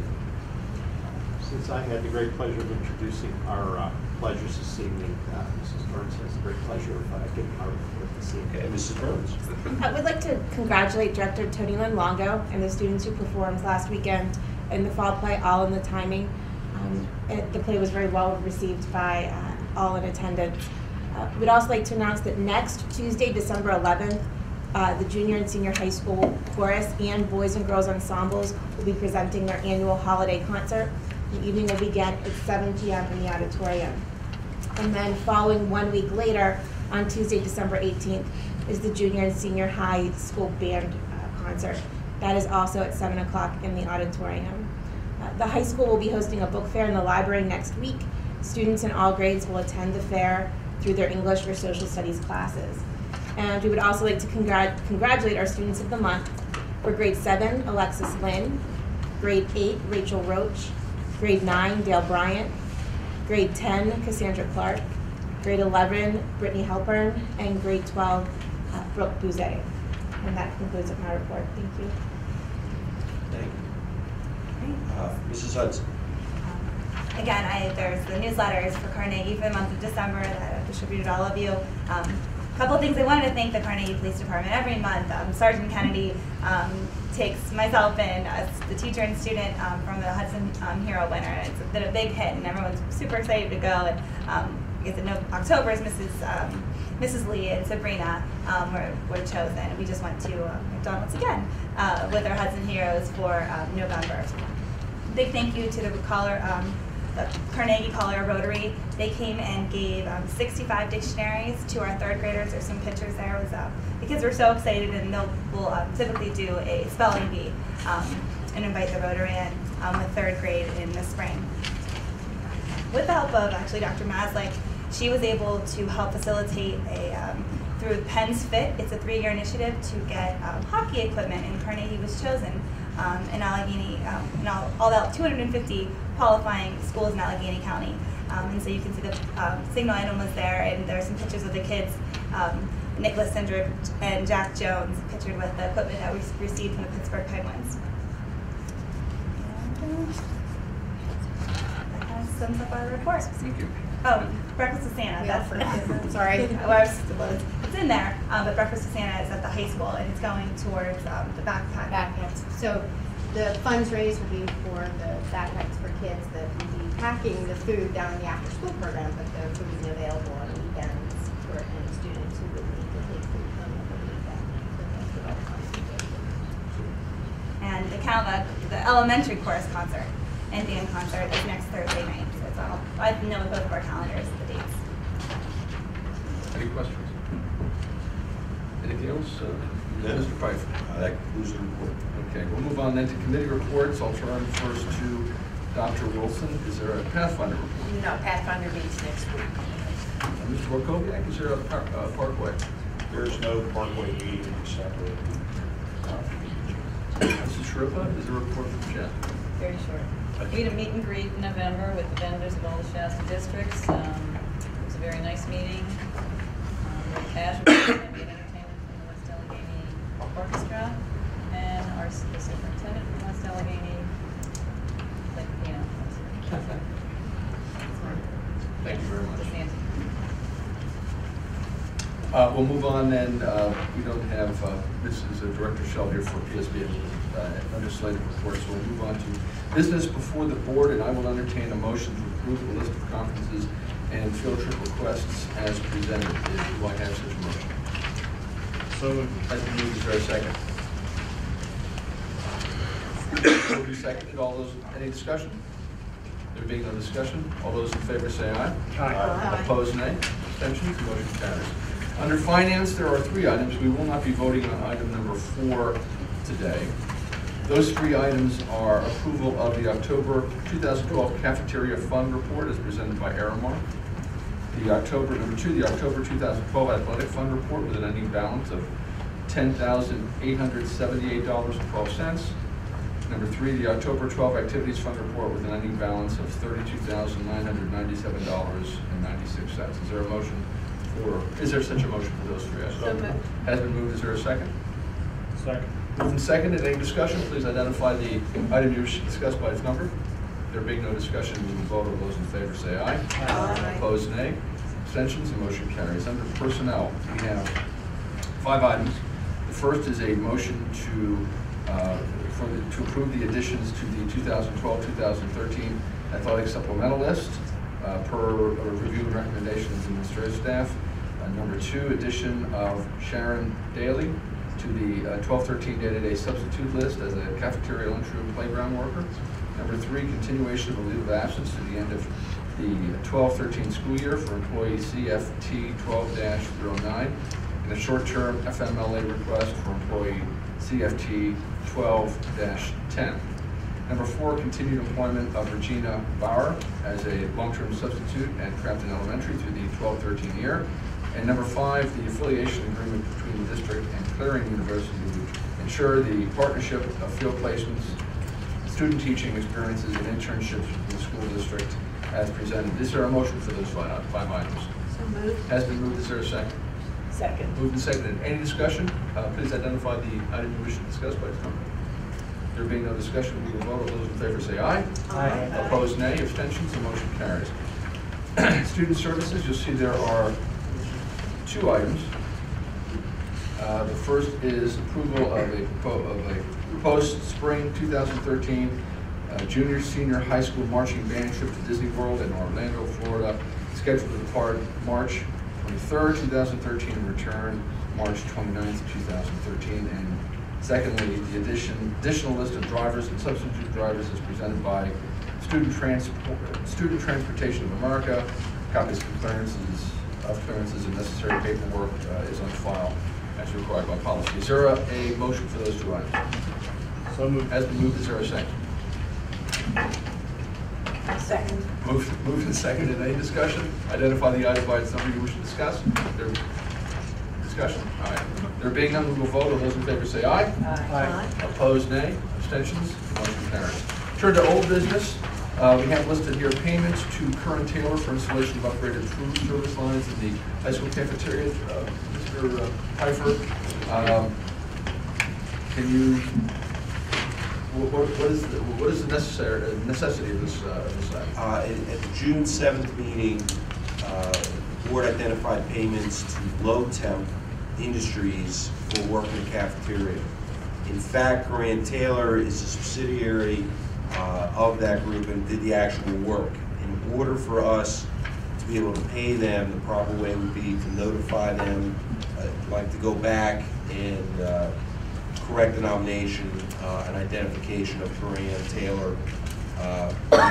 Since I had the great pleasure of introducing our pledges this evening, Mrs. Burns has the great pleasure of giving our report this evening. Okay, Mrs. Burns. I would like to congratulate Director Tony Longo and the students who performed last weekend in the fall play, All in the Timing. The play was very well received by all in attendance. We'd also like to announce that next Tuesday, December 11th, the junior and senior high school chorus and boys and girls ensembles will be presenting their annual holiday concert. The evening will begin at 7 p.m. in the auditorium. And then following 1 week later, on Tuesday, December 18th, is the junior and senior high school band concert. That is also at 7 o'clock in the auditorium. The high school will be hosting a book fair in the library next week. Students in all grades will attend the fair through their English or social studies classes. And we would also like to congratulate our students of the month. For grade 7, Alexis Lynn, grade 8, Rachel Roach, grade 9, Dale Bryant, grade 10, Cassandra Clark, grade 11, Brittany Halpern, and grade 12, Brooke Bouzet. And that concludes my report. Thank you. Thank you. Mrs. Hudson. Again, there's the newsletters for Carnegie for the month of December that I've distributed to all of you. A couple of things I wanted to thank the Carnegie Police Department. Every month, Sergeant Kennedy takes myself and the teacher and student from the Hudson Hero winner. And it's been a big hit, and everyone's super excited to go. And I guess in October is Mrs. Lee and Sabrina were chosen. We just went to McDonald's again with our Hudson Heroes for November. Big thank you to the Carnegie Collier Rotary. They came and gave 65 dictionaries to our third graders. There's some pictures there. The kids were so excited, and we'll typically do a spelling bee and invite the Rotary in with third grade in the spring. With the help of actually Dr. Maslick, she was able to help facilitate through Penn's Fit. It's a 3-year initiative to get hockey equipment, and Carnegie was chosen in Allegheny, in all the 250 qualifying schools in Allegheny County. And so you can see the signal item was there, and there are some pictures of the kids, Nicholas Sindrick and Jack Jones, pictured with the equipment that we received from the Pittsburgh Penguins. And that kind of sums up our report. Thank you. Oh, Breakfast with Santa. That's sorry. It's in there, but Breakfast with Santa is at the high school, and it's going towards the Backpacks. So the funds raised will be for the backpacks for kids that will be packing the food down in the after-school program, but the food isn't available on weekends for any students who would need to take food home over the weekend. So that's what all funds will go to. And the elementary chorus concert and band concert is next Thursday night. So it's all, I know with both of our calendars the dates. Any questions? Anything else? Mr. Pfeiffer? That concludes the report. Okay, we'll move on then to committee reports. I'll turn first to Dr. Wilson. Is there a Pathfinder report? No, Pathfinder meets next week. Mr. Warkoviak, is there a Parkway? There's no Parkway meeting except for Mrs. Shrippa, is there a report from Jen? Very short. We had a meet and greet in November with the vendors of all the Shasta districts. It was a very nice meeting. Very casual. We had entertainment from the West Allegheny Orchestra, and the superintendent from West Allegheny played the piano. Thank you very much. Just Nancy. We'll move on then. We don't have Mrs. Director Shell here for PSB legislative reports, so we'll move on to business before the board, and I will entertain a motion to approve the list of conferences and field trip requests as presented. Do I have such a motion? So Has been moved. Is there a second? Moved and seconded. All those, any discussion? There being no discussion, all those in favor say aye. Aye. Opposed, nay. Abstentions, motion carries. Under finance, there are 3 items. We will not be voting on item number 4 today. Those 3 items are approval of the October 2012 Cafeteria Fund Report as presented by Aramark. Number 2, the October 2012 Athletic Fund Report with an ending balance of $10,878.12. Number 3, the October 12 Activities Fund Report with an ending balance of $32,997.96. Is there such a motion for those 3 items? So moved. Has been moved. Is there a second? second. Moved and seconded. Any discussion? Please identify the item you wish to discuss by its number. There being no discussion, we will vote. All those in favor say aye. Aye. Opposed, nay. Abstentions, the motion carries. Under personnel, we have 5 items. The first is a motion to approve the additions to the 2012-2013 athletic supplemental list per review and recommendation of the administrative staff. Number 2, addition of Sharon Daly to the 12-13 day-to-day substitute list as a cafeteria, lunchroom, playground worker. Number 3, continuation of a leave of absence to the end of the 12-13 school year for employee CFT 12-09, and a short-term FMLA request for employee CFT 12-10. Number 4, continued employment of Regina Bauer as a long-term substitute at Crampton Elementary through the 12-13 year. And number 5, the affiliation agreement between the district and Clearing University to ensure the partnership of field placements, student teaching experiences, and internships with the school district as presented. Is there a motion for those 5 items? So moved. Has been moved. Is there a second? Second. Moved and seconded. Any discussion? Please identify the item you wish to discuss by its number. There being no discussion, we will vote. All those in favor say aye. Aye. Opposed, nay. Abstentions, the motion carries. Student services, you'll see there are 2 items. The first is approval of a proposed spring 2013 junior senior high school marching band trip to Disney World in Orlando, Florida, scheduled to depart March 23rd, 2013 and return March 29th, 2013. And secondly, the additional list of drivers and substitute drivers is presented by Student Transportation of America. Copies of clearances and necessary paperwork is on file as required by policy. Is there a motion for those 2 items? So moved. Has been moved. Is there a second? Second. Moved and seconded. Any discussion? Identify the item by its number you wish to discuss. There, discussion? All right. There being none, we will vote. All those in favor say aye. Aye. Opposed, nay. Abstentions? Motion carries. Turn to old business. We have listed here payments to Curran Taylor for installation of upgraded food service lines in the high school cafeteria. Mr. Pfeiffer, can you, what is the necessity of this item? At the June 7th meeting, the board identified payments to Low Temp Industries for work in the cafeteria. In fact, Curran Taylor is a subsidiary of that group and did the actual work. In order for us to be able to pay them, the proper way would be to notify them. I'd like to go back and correct the nomination and identification of Curran Taylor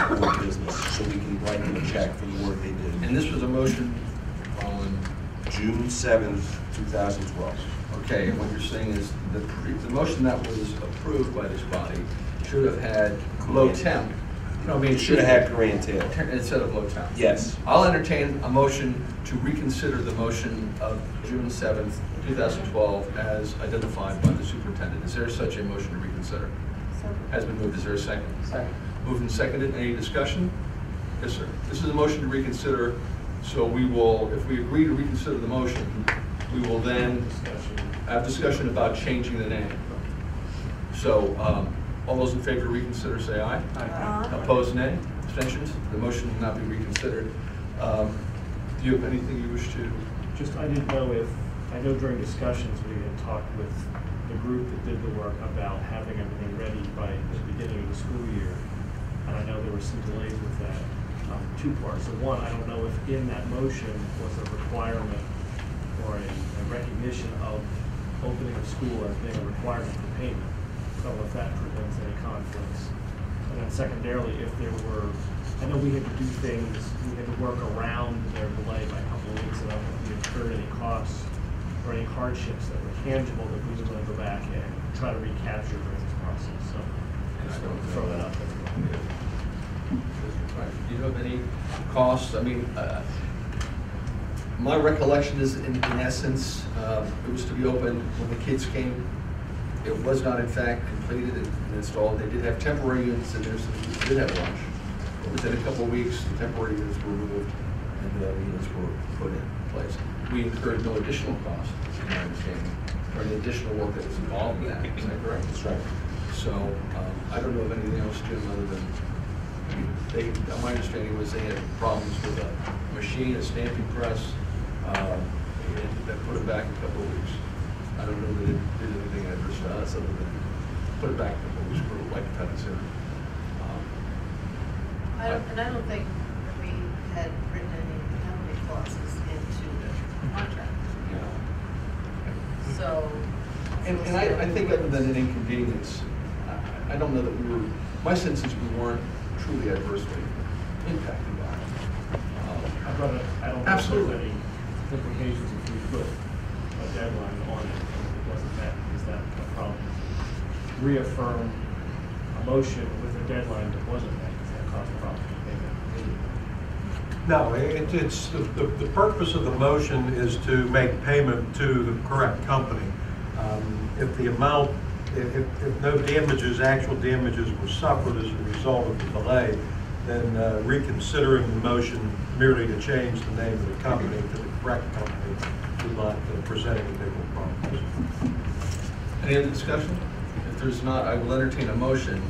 for business, so we can write them a check for the work they did. And this was a motion on June 7th, 2012. Okay, and what you're saying is the motion that was approved by this body should have had Low Temp. No, I mean, It should have had Curran Taylor. Instead of Low Temp. Yes. I'll entertain a motion to reconsider the motion of June 7th, 2012 as identified by the superintendent. Is there such a motion to reconsider? Has been moved. Is there a second? Second. Moved and seconded. Any discussion? Yes, sir. This is a motion to reconsider, so we will, if we agree to reconsider the motion, we will then have discussion about changing the name. So, all those in favor to reconsider say aye. Aye. Opposed, nay. Abstentions? The motion will not be reconsidered. Do you have anything you wish to? Just, I didn't know if, I know during discussions, we had talked with the group that did the work about having everything ready by the beginning of the school year. And I know there were some delays with that. 2 parts. So one, I don't know if in that motion was a requirement or a recognition of opening of school as being a requirement for payment. So if that prevents any conflicts. And then secondarily, if there were, I know we had to do things, we had to work around their delay by a couple of weeks, and I don't know if we incurred any costs or any hardships that were tangible that we were going to go back and try to recapture during this process. So just want to throw that out there. Do you have any costs? I mean, my recollection is, in essence, it was to be open when the kids came. It was not, in fact, completed and installed. They did have temporary units in there, so they did have lunch. But within a couple of weeks, the temporary units were removed and the units were put in place. We incurred no additional cost, in my understanding, or any additional work that was involved in that. Is that correct? That's right. So I don't know of anything else, Jim, other than my understanding was they had problems with a machine, a stamping press, and that put it back a couple of weeks. I don't know that it did anything adverse to us other than put it back a couple of weeks for like cut it sooner. I don't think we had written any penalty clauses into the contract. Yeah. So. And I think other than an inconvenience, I don't know that we were, my sense is we weren't truly adversely impacted by it. But I don't know if Absolutely. there's any implications if we put a deadline on it and it wasn't met. Is that a problem? Reaffirm a motion with a deadline that wasn't met. Does that cause a problem? No, it's, the purpose of the motion is to make payment to the correct company. If the amount, if no damages, actual damages were suffered as a result of the delay, then reconsidering the motion merely to change the name of the company to the correct company would not present any big problems. Any other discussion? If there's not, I will entertain a motion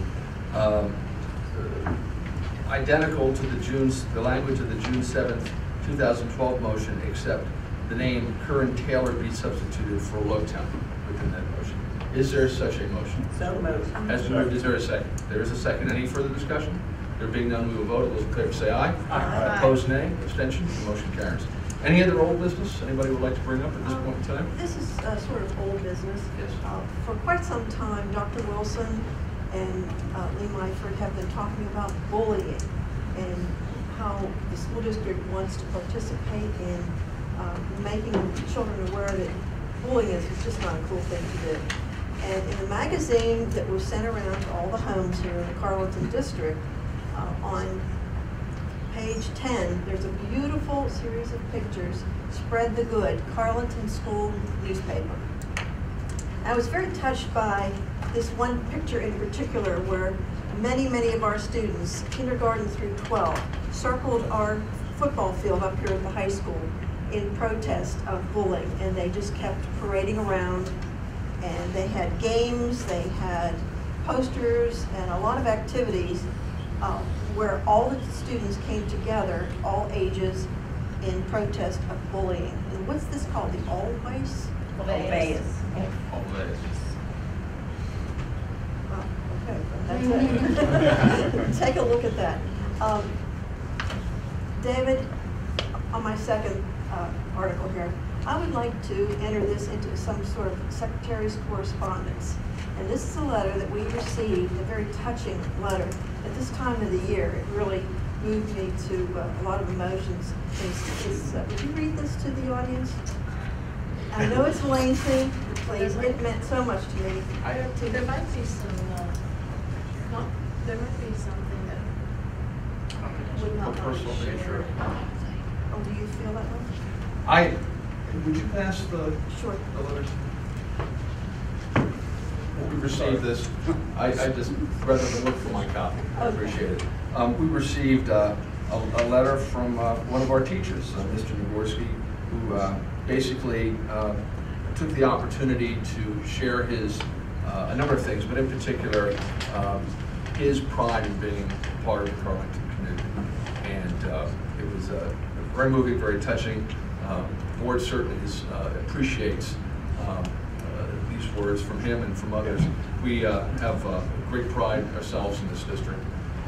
identical to the language of the June 7th, 2012 motion, except the name Curran Taylor be substituted for Lowtown within that motion. Is there such a motion? So moved. Has been moved. Is there a second? There is a second. Any further discussion? There being none, we will vote. All those in favor say aye. Aye. Opposed, nay. Abstentions? The motion carries. Any other old business anybody would like to bring up at this point in time? This is sort of old business. Yes. For quite some time, Dr. Wilson and Lee Myford have been talking about bullying and how the school district wants to participate in making children aware that bullying is just not a cool thing to do. And in the magazine that was sent around to all the homes here in the Carlynton district, on page 10, there's a beautiful series of pictures, Spread the Good, Carlynton School newspaper. I was very touched by this one picture in particular where many of our students, kindergarten through 12, circled our football field up here at the high school in protest of bullying, and they just kept parading around, and they had games, they had posters, and a lot of activities where all the students came together, all ages, in protest of bullying. And what's this called, the Always? Always. Always. Okay, that's it. Take a look at that. David, on my second article here, I would like to enter this into some sort of secretary's correspondence. And this is a letter that we received, a very touching letter. At this time of the year, it really moved me to a lot of emotions. Would you read this to the audience? I know it's lengthy, please. It meant so much to me. There might be some, there might be something that would not want Personal to nature. share. Oh, do you feel that way? Would you pass the letters? We received this. I just, rather than look for my copy, I appreciate it. We received a letter from one of our teachers, Mr. Nagorski, who basically took the opportunity to share his, a number of things, but in particular, his pride in being part of the Carlynton community. And it was very moving, very touching. The board certainly appreciates these words from him and from others. We have great pride ourselves in this district,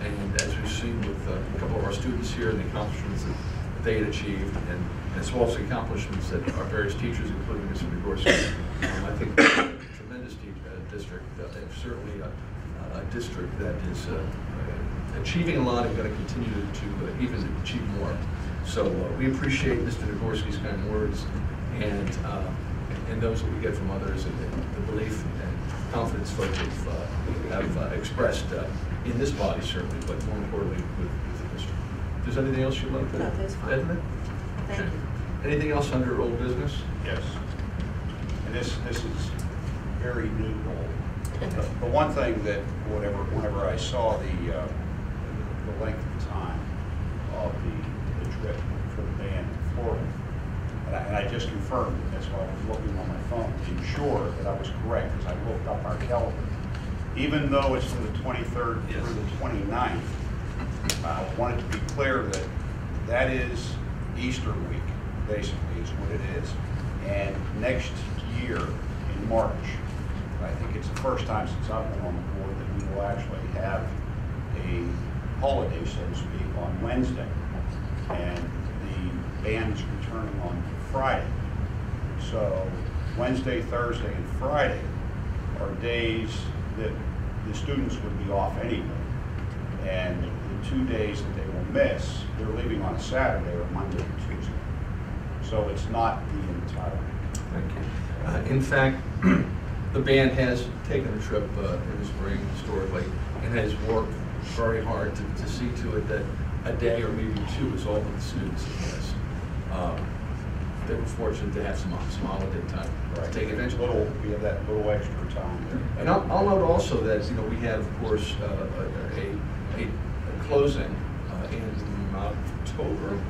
and as we've seen with a couple of our students here and the accomplishments that they had achieved, and as well as the accomplishments that our various teachers, including Mr. Nagorski, I think tremendous district, certainly a district that is achieving a lot and going to continue to even achieve more. So we appreciate Mr. Nagorski's kind words and those that we get from others, and the belief and confidence folks have expressed in this body certainly, but more importantly with the district. If there's anything else you'd like to No, that's fine. add? Thank you. Anything else under old business? Yes. And this is very new to old. The one thing that whenever I saw the length of time of the trip for the band in Florida, and I just confirmed it, that's why I was looking on my phone to ensure that I was correct, because I looked up our calendar. Even though it's from the 23rd through the 29th, I wanted to be clear that that is Easter week, basically, is what it is. And next year, in March, I think it's the first time since I've been on the board that we will actually have a holiday, so to speak, on Wednesday. And the band is returning on Friday. So Wednesday, Thursday, and Friday are days that the students would be off anyway. And the the 2 days that they will miss, they're leaving on a Saturday or Monday or Tuesday. So it's not the entire. Thank you. In fact, the band has taken a trip in the spring historically and has worked very hard to see to it that a day or maybe two is all that the students miss. They were fortunate to have some holiday time to take advantage of it. We have that little extra time there. And I'll note also that, you know, we have, of course, a closing in October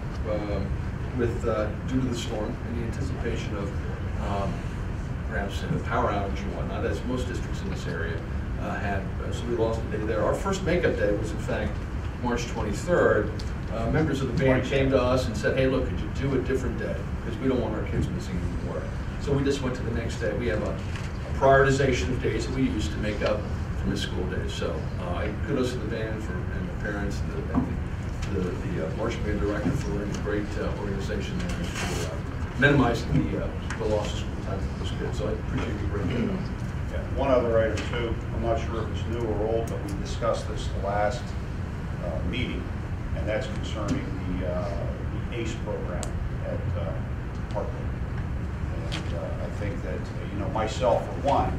with due to the storm and the anticipation of perhaps a power outage or whatnot, as most districts in this area had. So we lost a day there. Our first makeup day was, in fact, March 23rd. Members of the band came to us and said, hey, look, could you do a different day? Because we don't want our kids missing anymore. So we just went to the next day. We have a prioritization of days that we use to make up for missed school days. So kudos to the band and the parents and the marching band director for running a great organization there for minimizing the loss of school time for those kids. So I appreciate you bringing it up. Yeah, one other item too, I'm not sure if it's new or old, but we discussed this the last meeting, and that's concerning the ACE program at Parkland. And I think that, you know, myself for one,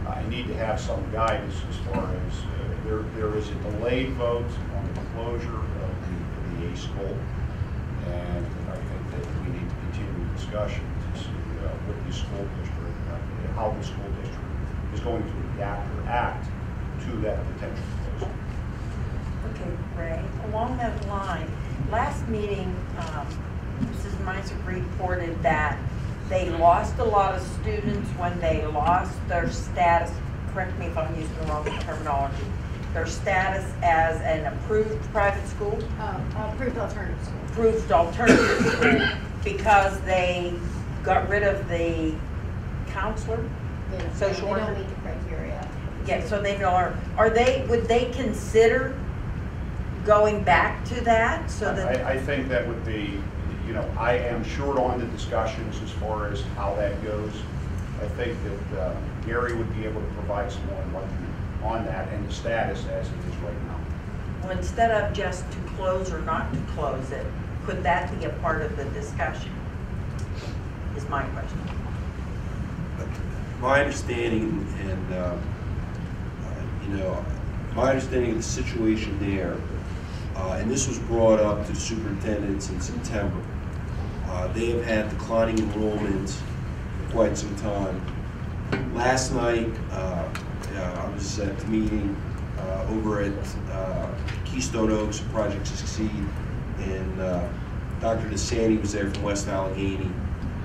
I need to have some guidance as far as there is a delayed vote on the closure of the ACE school, and I think that we need to continue discussion to see what the school district, how the school district is going to adapt or act to that potential closure. Okay, Ray, along that line, last meeting, Mrs. Meiser reported that they lost a lot of students when they lost their status, correct me if I'm using the wrong terminology, their status as an approved private school? Approved alternative school. Approved alternative school because they got rid of the counselor, social worker? They don't meet the criteria. Yeah, so they are they, would they consider going back to that so that? I think that would be, you know, I am short on the discussions as far as how that goes. I think that Gary would be able to provide some more enlightenment on that and the status as it is right now. Well, instead of just to close or not to close it, could that be a part of the discussion? Is my question. My understanding, and you know, my understanding of the situation there, and this was brought up to the superintendents in September. They have had declining enrollment for quite some time. Last night, I was at the meeting over at Keystone Oaks, Project Succeed, and Dr. DeSanti was there from West Allegheny,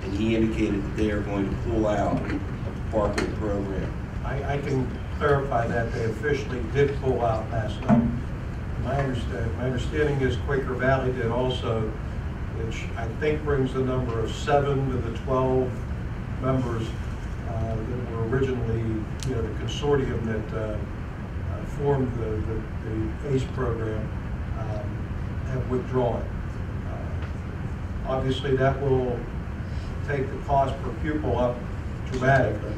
and he indicated that they are going to pull out of the Parkway program. I can clarify that they officially did pull out last night. My understanding is Quaker Valley did also, which I think brings the number of 7 to the 12 members that were originally, you know, the consortium that formed the ACE program have withdrawn. Obviously, that will take the cost per pupil up dramatically.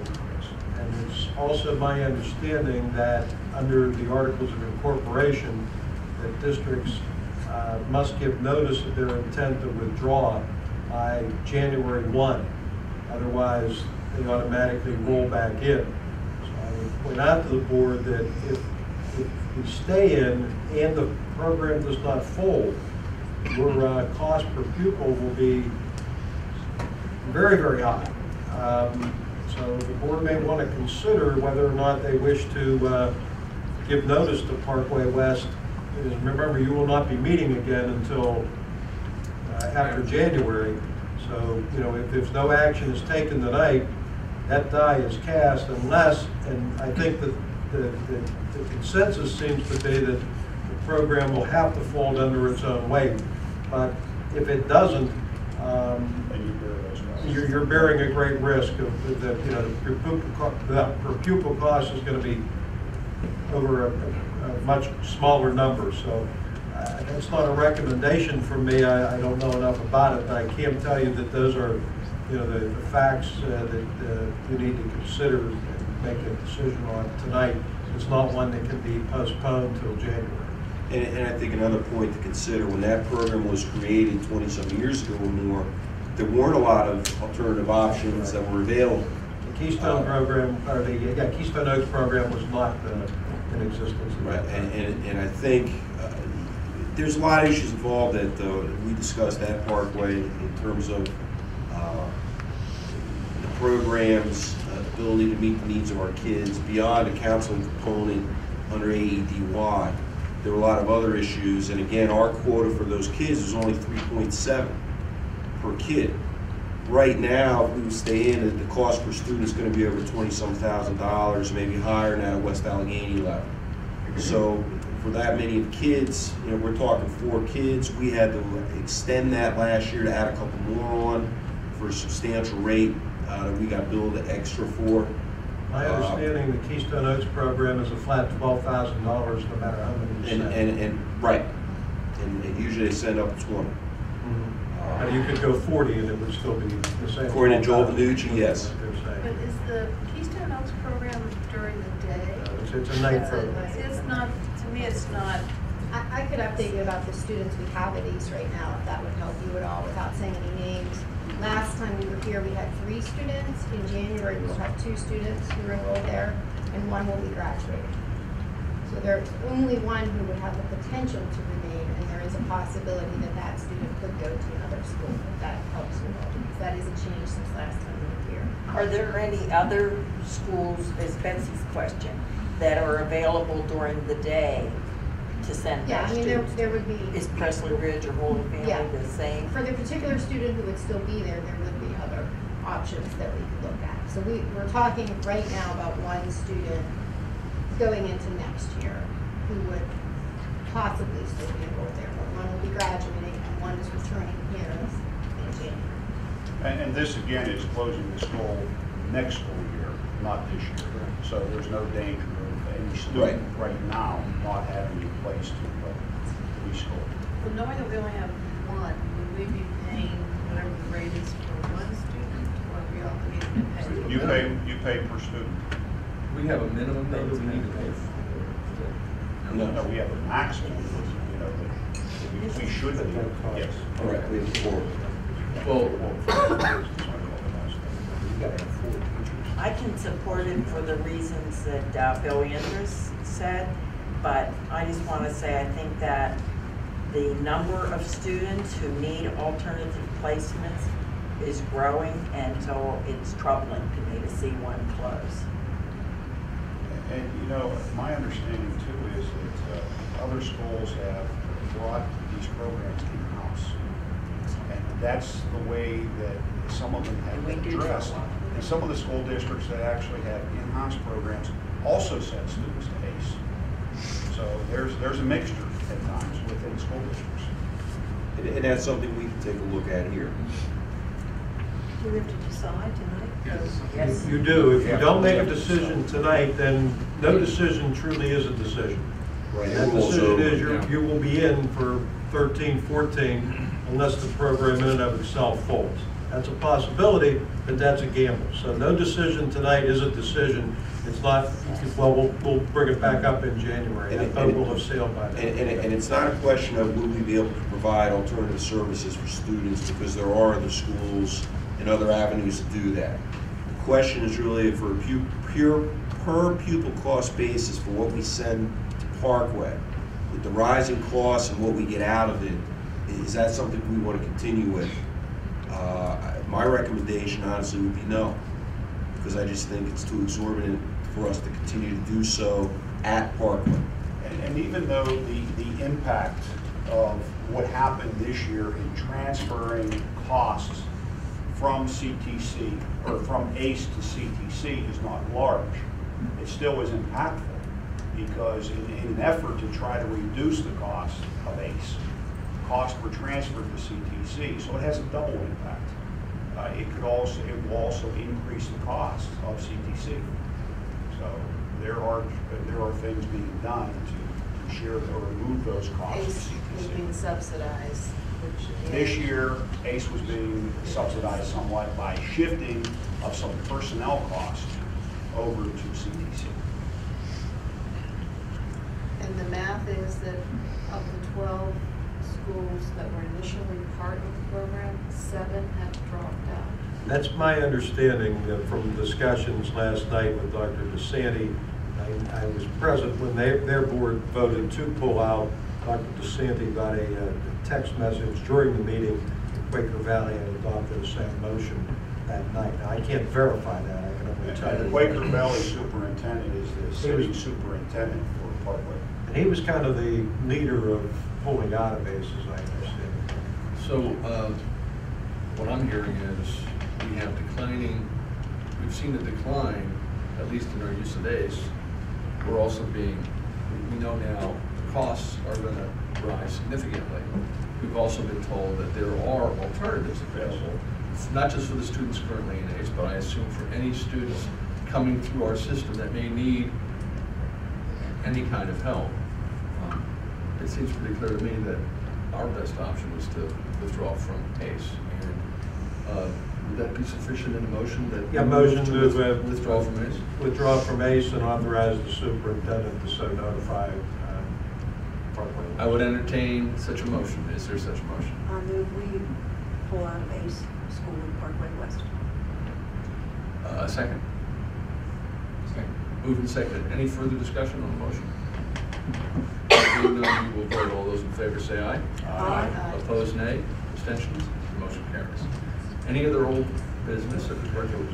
And it's also my understanding that under the Articles of Incorporation, that districts must give notice of their intent to withdraw by January 1. Otherwise, they automatically roll back in. So I would point out to the board that if we stay in and the program does not fold, your cost per pupil will be very, very high. So the board may want to consider whether or not they wish to give notice to Parkway West. Remember, you will not be meeting again until after January. So, you know, if there's no action is taken tonight, that die is cast unless, and I think that the consensus seems to be that the program will have to fold under its own weight. But if it doesn't, you're bearing a great risk of that. You know, the per pupil cost is going to be over a much smaller number. So that's not a recommendation from me. I don't know enough about it, but I can tell you that those are, you know, the facts that you need to consider and make a decision on tonight. It's not one that can be postponed till January. And I think another point to consider, when that program was created 20-some years ago or more, there weren't a lot of alternative options that were available. The Keystone program, or the Keystone Oaks program was not in existence. Right, and I think there's a lot of issues involved that we discussed at Parkway in terms of the programs, ability to meet the needs of our kids beyond a counseling component under AEDY. There were a lot of other issues, and again, our quota for those kids is only 3.7 per kid. Right now, if we would stay in, the cost per student is going to be over $20-some thousand, maybe higher now at West Allegheny level. So for that many kids, you know, we're talking 4 kids. We had to extend that last year to add a couple more on for a substantial rate that we got billed extra for. My understanding, the Keystone Oaks program is a flat $12,000, no matter how many you send. And right, and usually they send up 20. And you could go 40 and it would still be the same. According to Joel Benucci, yes. But is the Keystone Oaks program during the day? It's a night program. It's not, to me, it's not. I could update you about the students we have at East right now, if that would help you at all, without saying any names. Last time we were here, we had 3 students. In January, we'll have 2 students who are enrolled there, and 1 will be graduating. So there's only 1 who would have the potential to remain, and there is a possibility that that student could go to another school, if that helps you know, because that is a change since last time we were here. Are there any other schools, is Betsy's question, that are available during the day to send Yeah, their I mean, students? there would be. Is Presley Ridge or Holy Family Yeah. the same? For the particular student who would still be there, there would be other options that we could look at. So we're talking right now about 1 student going into next year who would possibly still be enrolled there, but 1 will be graduating and 1 is returning here in January. And this, again, is closing the school next school year, not this year. So there's no danger of any student right now not having a place to reschool. Well, knowing that we only have 1, would we be paying whatever the rate is for 1 student, or are we obligated to pay? You pay per student. We have a minimum that we need to pay for. No, we have a maximum, you know, that we should be, yes. Correct, we have 4. Well, I can support it for the reasons that Bill Andrews said, but I just want to say I think that the number of students who need alternative placements is growing, and so it's troubling to me to see 1 close. And, you know, my understanding too is that other schools have brought these programs in-house. And that's the way that some of them have been addressed. And some of the school districts that actually have in-house programs also send students to ACE. So there's a mixture at times within school districts. And that's something we can take a look at here. Do we have to decide tonight? Yes. You do. If you don't make a decision tonight, then no decision truly is a decision. Right. And the decision is you will be in for 13, 14 unless the program in and of itself folds. That's a possibility, but that's a gamble. So no decision tonight is a decision. It's not, well, we'll bring it back up in January. That boat will have sailed by then. And it's not a question of will we be able to provide alternative services for students, because there are other schools and other avenues to do that. The question is really for a pure per pupil cost basis for what we send to Parkway. With the rising costs and what we get out of it, is that something we want to continue with? My recommendation, honestly, would be no, because I just think it's too exorbitant for us to continue to do so at Parkway. And even though the impact of what happened this year in transferring costs from CTC, or from ACE to CTC, is not large, it still is impactful, because in an effort to try to reduce the cost of ACE, costs were transferred to CTC, so it has a double impact. It will also increase the cost of CTC. So there are things being done to share or remove those costs. ACE is being subsidized. This year, ACE was being subsidized somewhat by shifting of some personnel costs over to CTC. and the math is that of the 12 schools that were initially part of the program, 7 have dropped out. That's my understanding from discussions last night with Dr. DeSanti. I was present when their board voted to pull out. Dr. DeSanti got a text message during the meeting. Quaker Valley had adopted the same motion that night. Now, I can't verify that. I can only tell The you. Quaker Valley superintendent is the city superintendent for Parkway. And he was kind of the leader of pulling out of ACE, as I understand. So what I'm hearing is we have declining, we've seen a decline, at least in our use of ACE. We're also we know now the costs are going to rise significantly. We've also been told that there are alternatives available, not just for the students currently in ACE, but I assume for any students coming through our system that may need any kind of help. It seems pretty clear to me that our best option was to withdraw from ACE. And would that be sufficient in a motion that? Yeah, motion to withdraw from ACE? Withdraw from ACE and authorize the superintendent to so notify Parkway. I would entertain such a motion. Is there such a motion? I move we pull out of ACE School in Parkway West. A second? Second. Moved and seconded. Any further discussion on the motion? Seeing none, we will vote. All those in favor say aye. Aye. Opposed, nay. Abstentions? Motion carries. Any other old business or regular?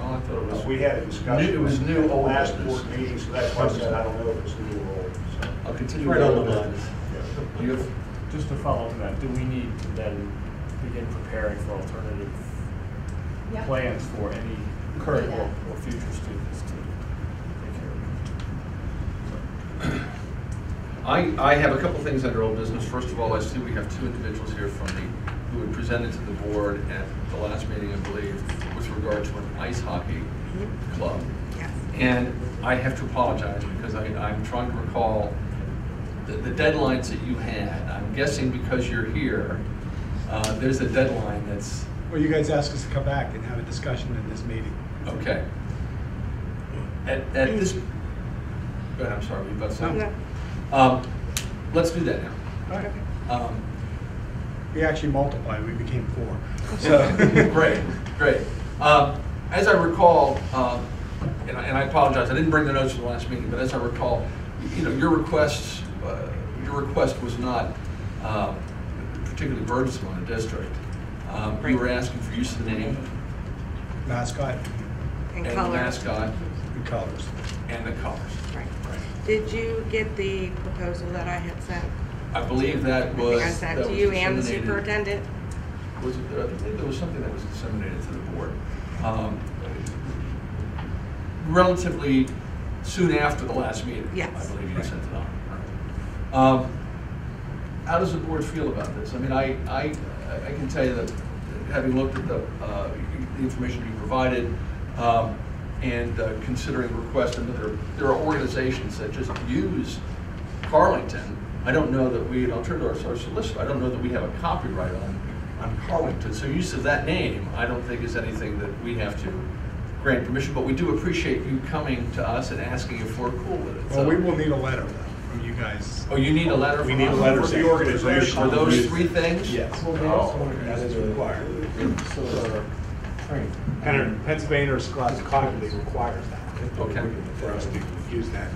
Oh, I thought it was. We had a discussion. It was new at the old last business. board meeting, so that's why I said I don't know if it's new or old. So. I'll continue Right with on old the line. business. You have, Just to follow up on that, do we need to then begin preparing for alternative Yep. plans for any current Yeah. or future students to take care of? I have a couple things under old business. First of all, I see we have two individuals here who had presented to the board at the last meeting, I believe, with regard to an ice hockey club. Yes. And I have to apologize because I'm trying to recall the deadlines that you had. I'm guessing because you're here, there's a deadline that's. Well, you guys asked us to come back and have a discussion in this meeting. Okay. At this, go ahead, I'm sorry, you about to say? Let's do that now. All right. We actually multiplied, we became 4. So Great, great. As I recall, and I apologize, I didn't bring the notes from the last meeting, but as I recall, your request was not particularly burdensome on the district. You were asking for use of the name. mascot And the mascot. and colors. And the colors. Right. Did you get the proposal that I had sent? I believe that I was. think I sent to you and the disseminated. superintendent. Was it, I believe there was something that was disseminated to the board. Relatively soon after the last meeting. Yes. I believe you sent it on. How does the board feel about this? I mean, I can tell you that having looked at the information you provided and considering requests, and there are organizations that just use Carlynton. I don't know that I'll turn to our solicitor, I don't know that we have a copyright on Carlynton. So use of that name, I don't think is anything that we have to grant permission, but we do appreciate you coming to us and asking if we're cool with it. Well, So- we will need a letter though from you guys. Oh, you need a letter We from need a us? letter For saying the organization. For those 3 things? Yes. That is required. And Pennsylvania or Scholastic Hockey League requires that. Okay. For us to use that.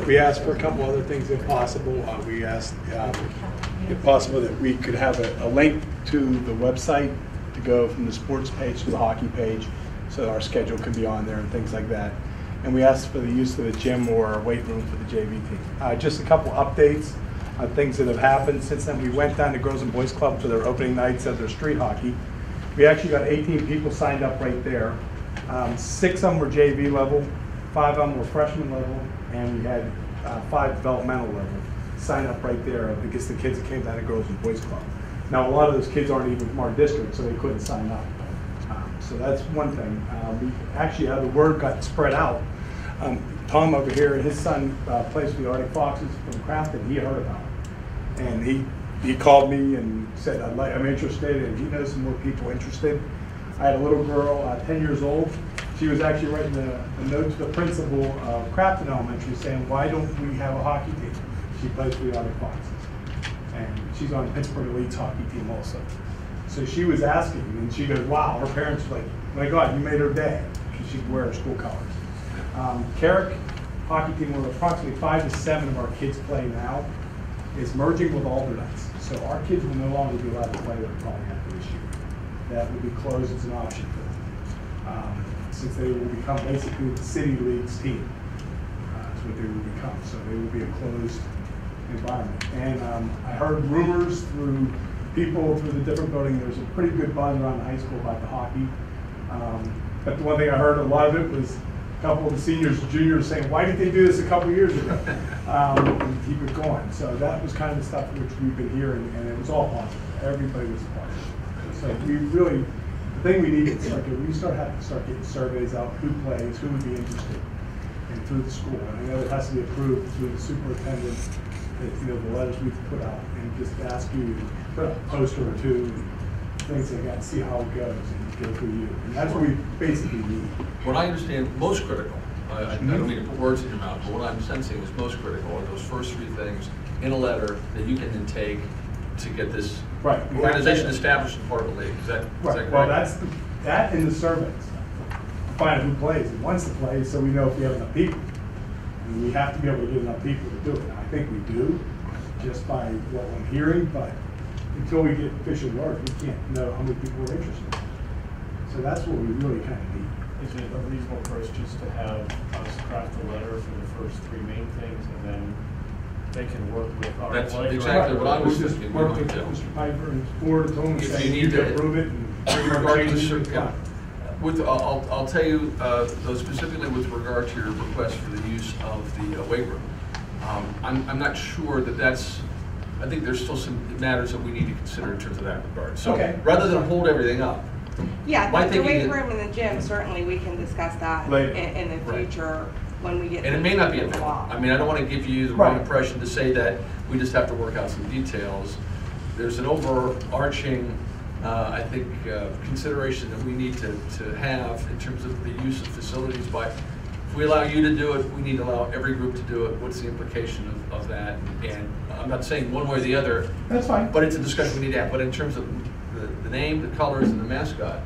We asked for a couple other things if possible. We asked, if possible, that we could have a link to the website to go from the sports page to the hockey page, so our schedule could be on there and things like that. And we asked for the use of the gym or weight room for the JV team. Just a couple updates on things that have happened since then. We went down to Girls and Boys Club for their opening nights of their street hockey. We actually got 18 people signed up right there. 6 of them were JV level, 5 of them were freshman level, and we had 5 developmental level sign up right there because the kids that came down to Girls and Boys Club. Now, a lot of those kids aren't even from our district, so they couldn't sign up. So that's one thing. We actually, the word got spread out. Tom over here, his son plays for the Arctic Foxes from Crafton. He heard about it, and he called me and said, I'm interested, and he knows some more people interested. I had a little girl, 10 years old, she was actually writing a note to the principal of Crafton Elementary saying, why don't we have a hockey team? She plays for the Arctic Foxes. And she's on Pittsburgh Elite's hockey team also. So she was asking, and she goes, wow, her parents were like, my God, you made her day. She could wear her school colors. Carrick hockey team, where approximately 5 to 7 of our kids play now, is merging with Aldernuts. So our kids will no longer be allowed to play with Calling after this year. That will be closed as an option for them. Since they will become basically the city league's team. That's what they will become. So they will be a closed environment. And I heard rumors through people through the different buildings. There's a pretty good buzz around the high school about the hockey. But the one thing I heard, a lot of it was a couple of the seniors and juniors saying, why didn't they do this a couple of years ago? And keep it going. So that was kind of the stuff which we've been hearing, and it was all positive. Everybody was positive. So we really, the thing we need is like we have to start getting surveys out, who plays, who would be interested, and through the school. And I know it has to be approved through the superintendent, the letters we've put out, and just ask you to put up a poster or two, things like that, see how it goes, and go through you. And that's what we basically need. What I understand most critical, I don't mean to put words in your mouth, but what I'm sensing is most critical are those first 3 things in a letter that you can then take to get this organization established and part of the league. Is that correct? Well, that's that in the surveys. Find out who plays and wants to play, so we know if we have enough people. And we have to be able to get enough people to do it. And I think we do, just by what I'm hearing, but until we get official word, we can't know how many people are interested. So that's what we really kind of need. Is it a reasonable approach just to have us craft a letter for the first 3 main things, and then they can work with our That's players? exactly what I was just thinking. work with Mr. Piper and his board to him and say, you need to approve it and bring our changes to the I'll tell you, though, specifically with regard to your request for the use of the weight room, I'm not sure that that's, I think there's still some matters that we need to consider in terms of that regard. So rather than hold everything up. Yeah, the weight room in the gym, certainly we can discuss that in the future when we get. And it may not be a law. I mean, I don't want to give you the wrong impression to say that we just have to work out some details. There's an overarching, I think, consideration that we need to have in terms of the use of facilities. But if we allow you to do it, we need to allow every group to do it. What's the implication of that? And I'm not saying one way or the other. That's fine. But it's a discussion we need to have. But in terms of the name, the colors, and the mascot,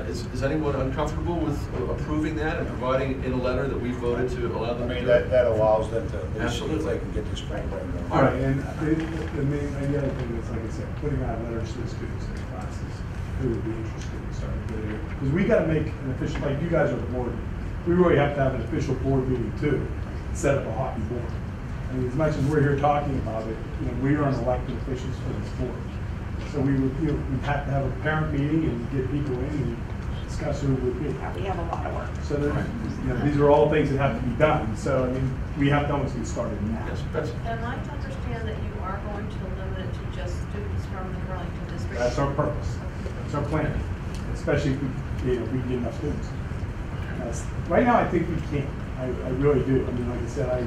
is anyone uncomfortable with approving that and providing in a letter that we voted to allow them to do it? That allows them to, Absolutely. if they can get this program done. All right, and the other thing is, like I said, putting out letters to the students in the classes who would be interested in starting to get it. Because we got to make an official, like you guys are the board, we really have to have an official board meeting too, set up a hockey board. I mean, as much as we're here talking about it, we are elected officials for this board. So we would, we'd have to have a parent meeting and get people in and discuss who it would be. We have a lot of work. So these are all things that have to be done. So, I mean, we have to almost get started now. Am I to understand that you are going to limit it to just students from the Carlynton district? That's our purpose. That's our plan. Especially if we get enough students. Right now, I think we can. I really do. I mean, like I said,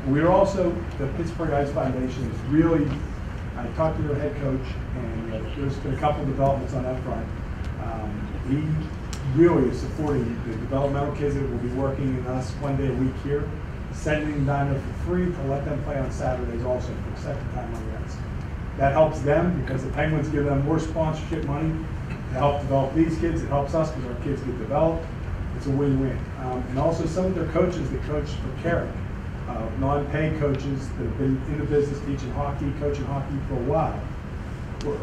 we're also, the Pittsburgh Ice Foundation is really, I talked to their head coach, and there's been a couple of developments on that front. He really is supporting the developmental kids that will be working in us 1 day a week here, sending them down there for free to let them play on Saturdays also for the second time on the ice. That helps them because the Penguins give them more sponsorship money to help develop these kids. It helps us because our kids get developed. It's a win-win. And also some of their coaches that coach for Carrick, non-paid coaches that have been in the business teaching hockey, coaching hockey for a while,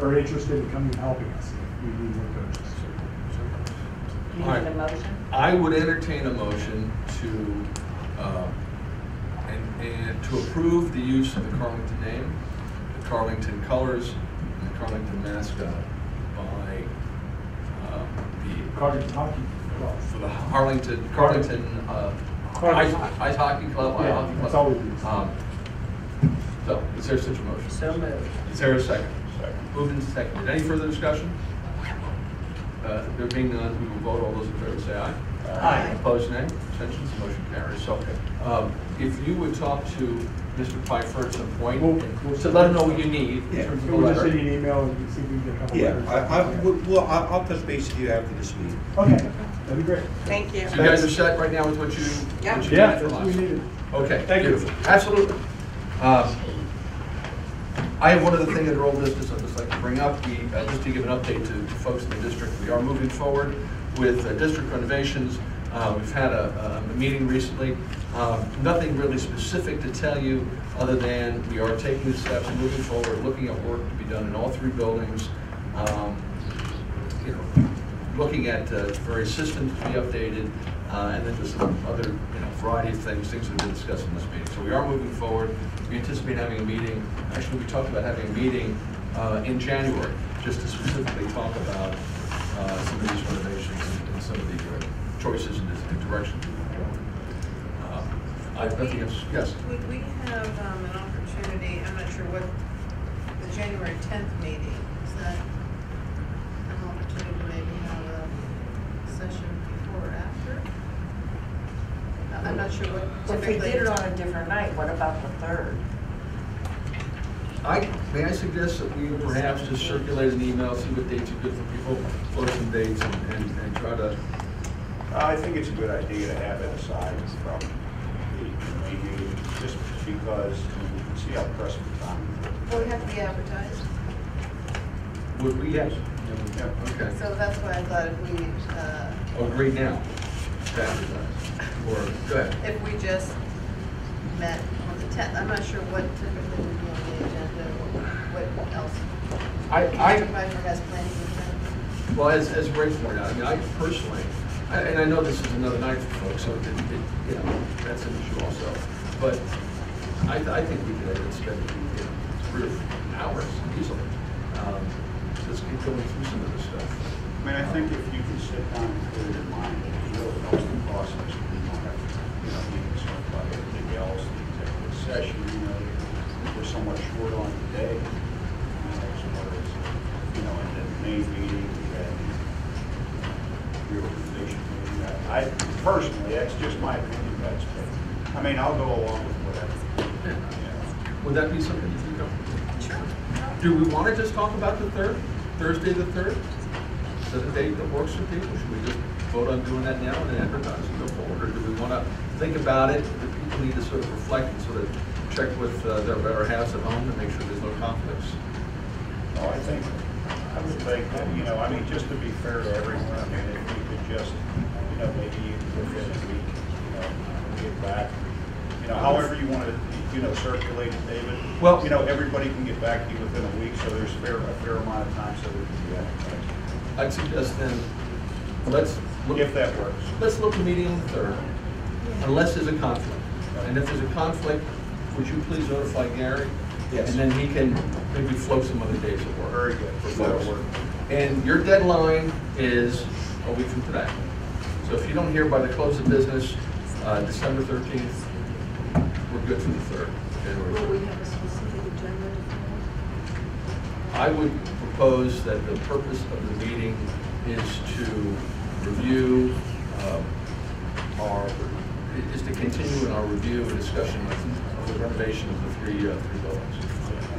are interested in coming and helping us if we need more coaches. All right. A motion? I would entertain a motion to and to approve the use of the Carlynton name, the Carlynton colors, and the Carlynton mascot by the Carlynton Hockey Club. For the Carlynton Ice Hockey Club. Yeah, Hockey Club. that's all we do. So, is there such a motion? So moved. Is there a second? Moved and seconded. Any further discussion? There being none, we will vote. All those in favor say aye. Aye. Opposed, nay. Abstentions, the motion carries. So if you would talk to Mr. Pfeiffer at some point, so let him know what you need in terms of the We'll just letter. send you an email and see if we can get a couple letters. I'll touch base with you after this meeting. Okay, that'd be great. Thank you. So you guys are set right now with what you, Yep. what you Yeah, need from that's us? what we needed. Okay, Thank you. beautiful. Absolutely. I have one other thing under old business I'd just like to bring up. Just to give an update to folks in the district, we are moving forward with district renovations. We've had a meeting recently. Nothing really specific to tell you other than we are taking the steps and moving forward, looking at work to be done in all 3 buildings. Looking at various systems to be updated, and then just some other variety of things that have been discussed in this meeting. So we are moving forward. We anticipate having a meeting. Actually, we talked about having a meeting in January just to specifically talk about some of these renovations and some of the choices and the directions we want to go. I have nothing else. Yes. Would we have an opportunity, I'm not sure what, the January 10th meeting, is that an opportunity to maybe have a session before or after? I'm not sure what If we typically. did it on a different night, what about the 3rd? May I suggest that we perhaps just circulate an email, see what dates are good for people, float some dates, and try to. I think it's a good idea to have it aside from maybe just because you can see how pressed the time is. Will it have to be advertised? Would we? Yes. Yeah. Okay. So that's why I thought if we, Agree now. Advertise. Or, go ahead. if we just met on the 10th, I'm not sure what typically would be on the agenda, what else. Mr. Pfeiffer has plans with that. Well, as Ray pointed out, I mean, I personally, and I know this is another night for folks, so that's an issue also. But I think we could spend 3 hours easily. Just keep going through some of this stuff. I mean, I think if you can sit down and clear your mind, it really helps the process. You don't have to, being sort of about everything else, the executive session, we're somewhat short on today. As far as, in the May meeting, we had reorganization meeting. I personally, that's just my opinion, but I mean, I'll go along with whatever. Would that be something you think of? Sure. Do we want to just talk about the 3rd? Thursday the 3rd? Is that a date that works for people? Should we just vote on doing that now and then advertise and go forward? Or do we want to think about it? Do people need to sort of reflect and sort of check with their better halves at home to make sure there's no conflicts? No, I would think that, I mean, just to be fair to everyone, I mean, if we could just, maybe within a week, get back, however you want to, circulate it, David. Well, everybody can get back to you within a week, so there's a fair amount of time so we can do that. I'd suggest then, let's look. If that works. Let's look at the meeting on the 3rd, unless there's a conflict. And if there's a conflict, would you please notify Gary? Yes. And then he can maybe float some other days at work. Very good. For folks. And your deadline is a week from today. So if you don't hear by the close of business, December 13th, we're good for the 3rd. January 3rd. Will we have a specific agenda? I would propose that the purpose of the meeting is to review is to continue in our review and discussion of the renovation of the 3 buildings.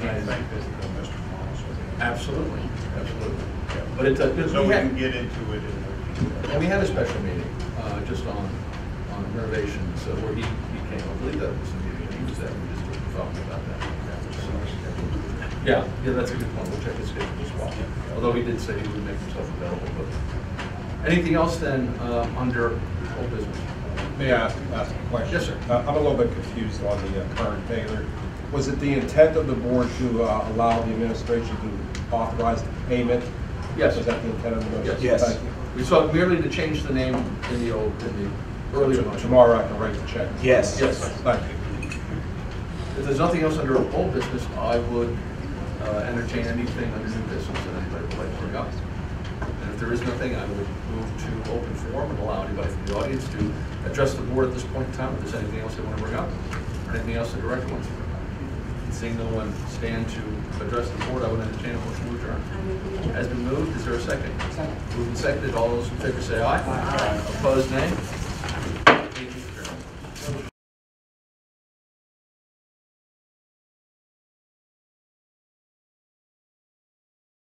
And thank Mr. Thomas. Absolutely, absolutely. Yeah. But So we can get into it. And we had a special meeting just on renovation, so where he came. I believe that was the meeting he was at. We just were talking about that. Yeah, that's a good point. We'll check his schedule as well. Although he did say he would make himself available. But anything else then under old business? May I ask a question? Yes, sir. I'm a little bit confused on the current Taylor. Was it the intent of the board to allow the administration to authorize the payment? Yes. Was that the intent of the motion? Yes. Thank you. We sought merely to change the name in the earlier motion. Tomorrow I can write the check. Yes. Yes. Thank you. If there's nothing else under old business, I would entertain anything under new business that anybody would like to bring up. And if there is nothing, I would move to open forum and allow anybody from the audience to address the board at this point in time. If there's anything else they want to bring up, or anything else the director wants to bring up. And seeing no one stand to address the board, I would entertain a motion to adjourn. adjourn? Has been moved. Is there a second? Second. Moved and seconded. All those in favor say aye. Aye. Opposed, nay.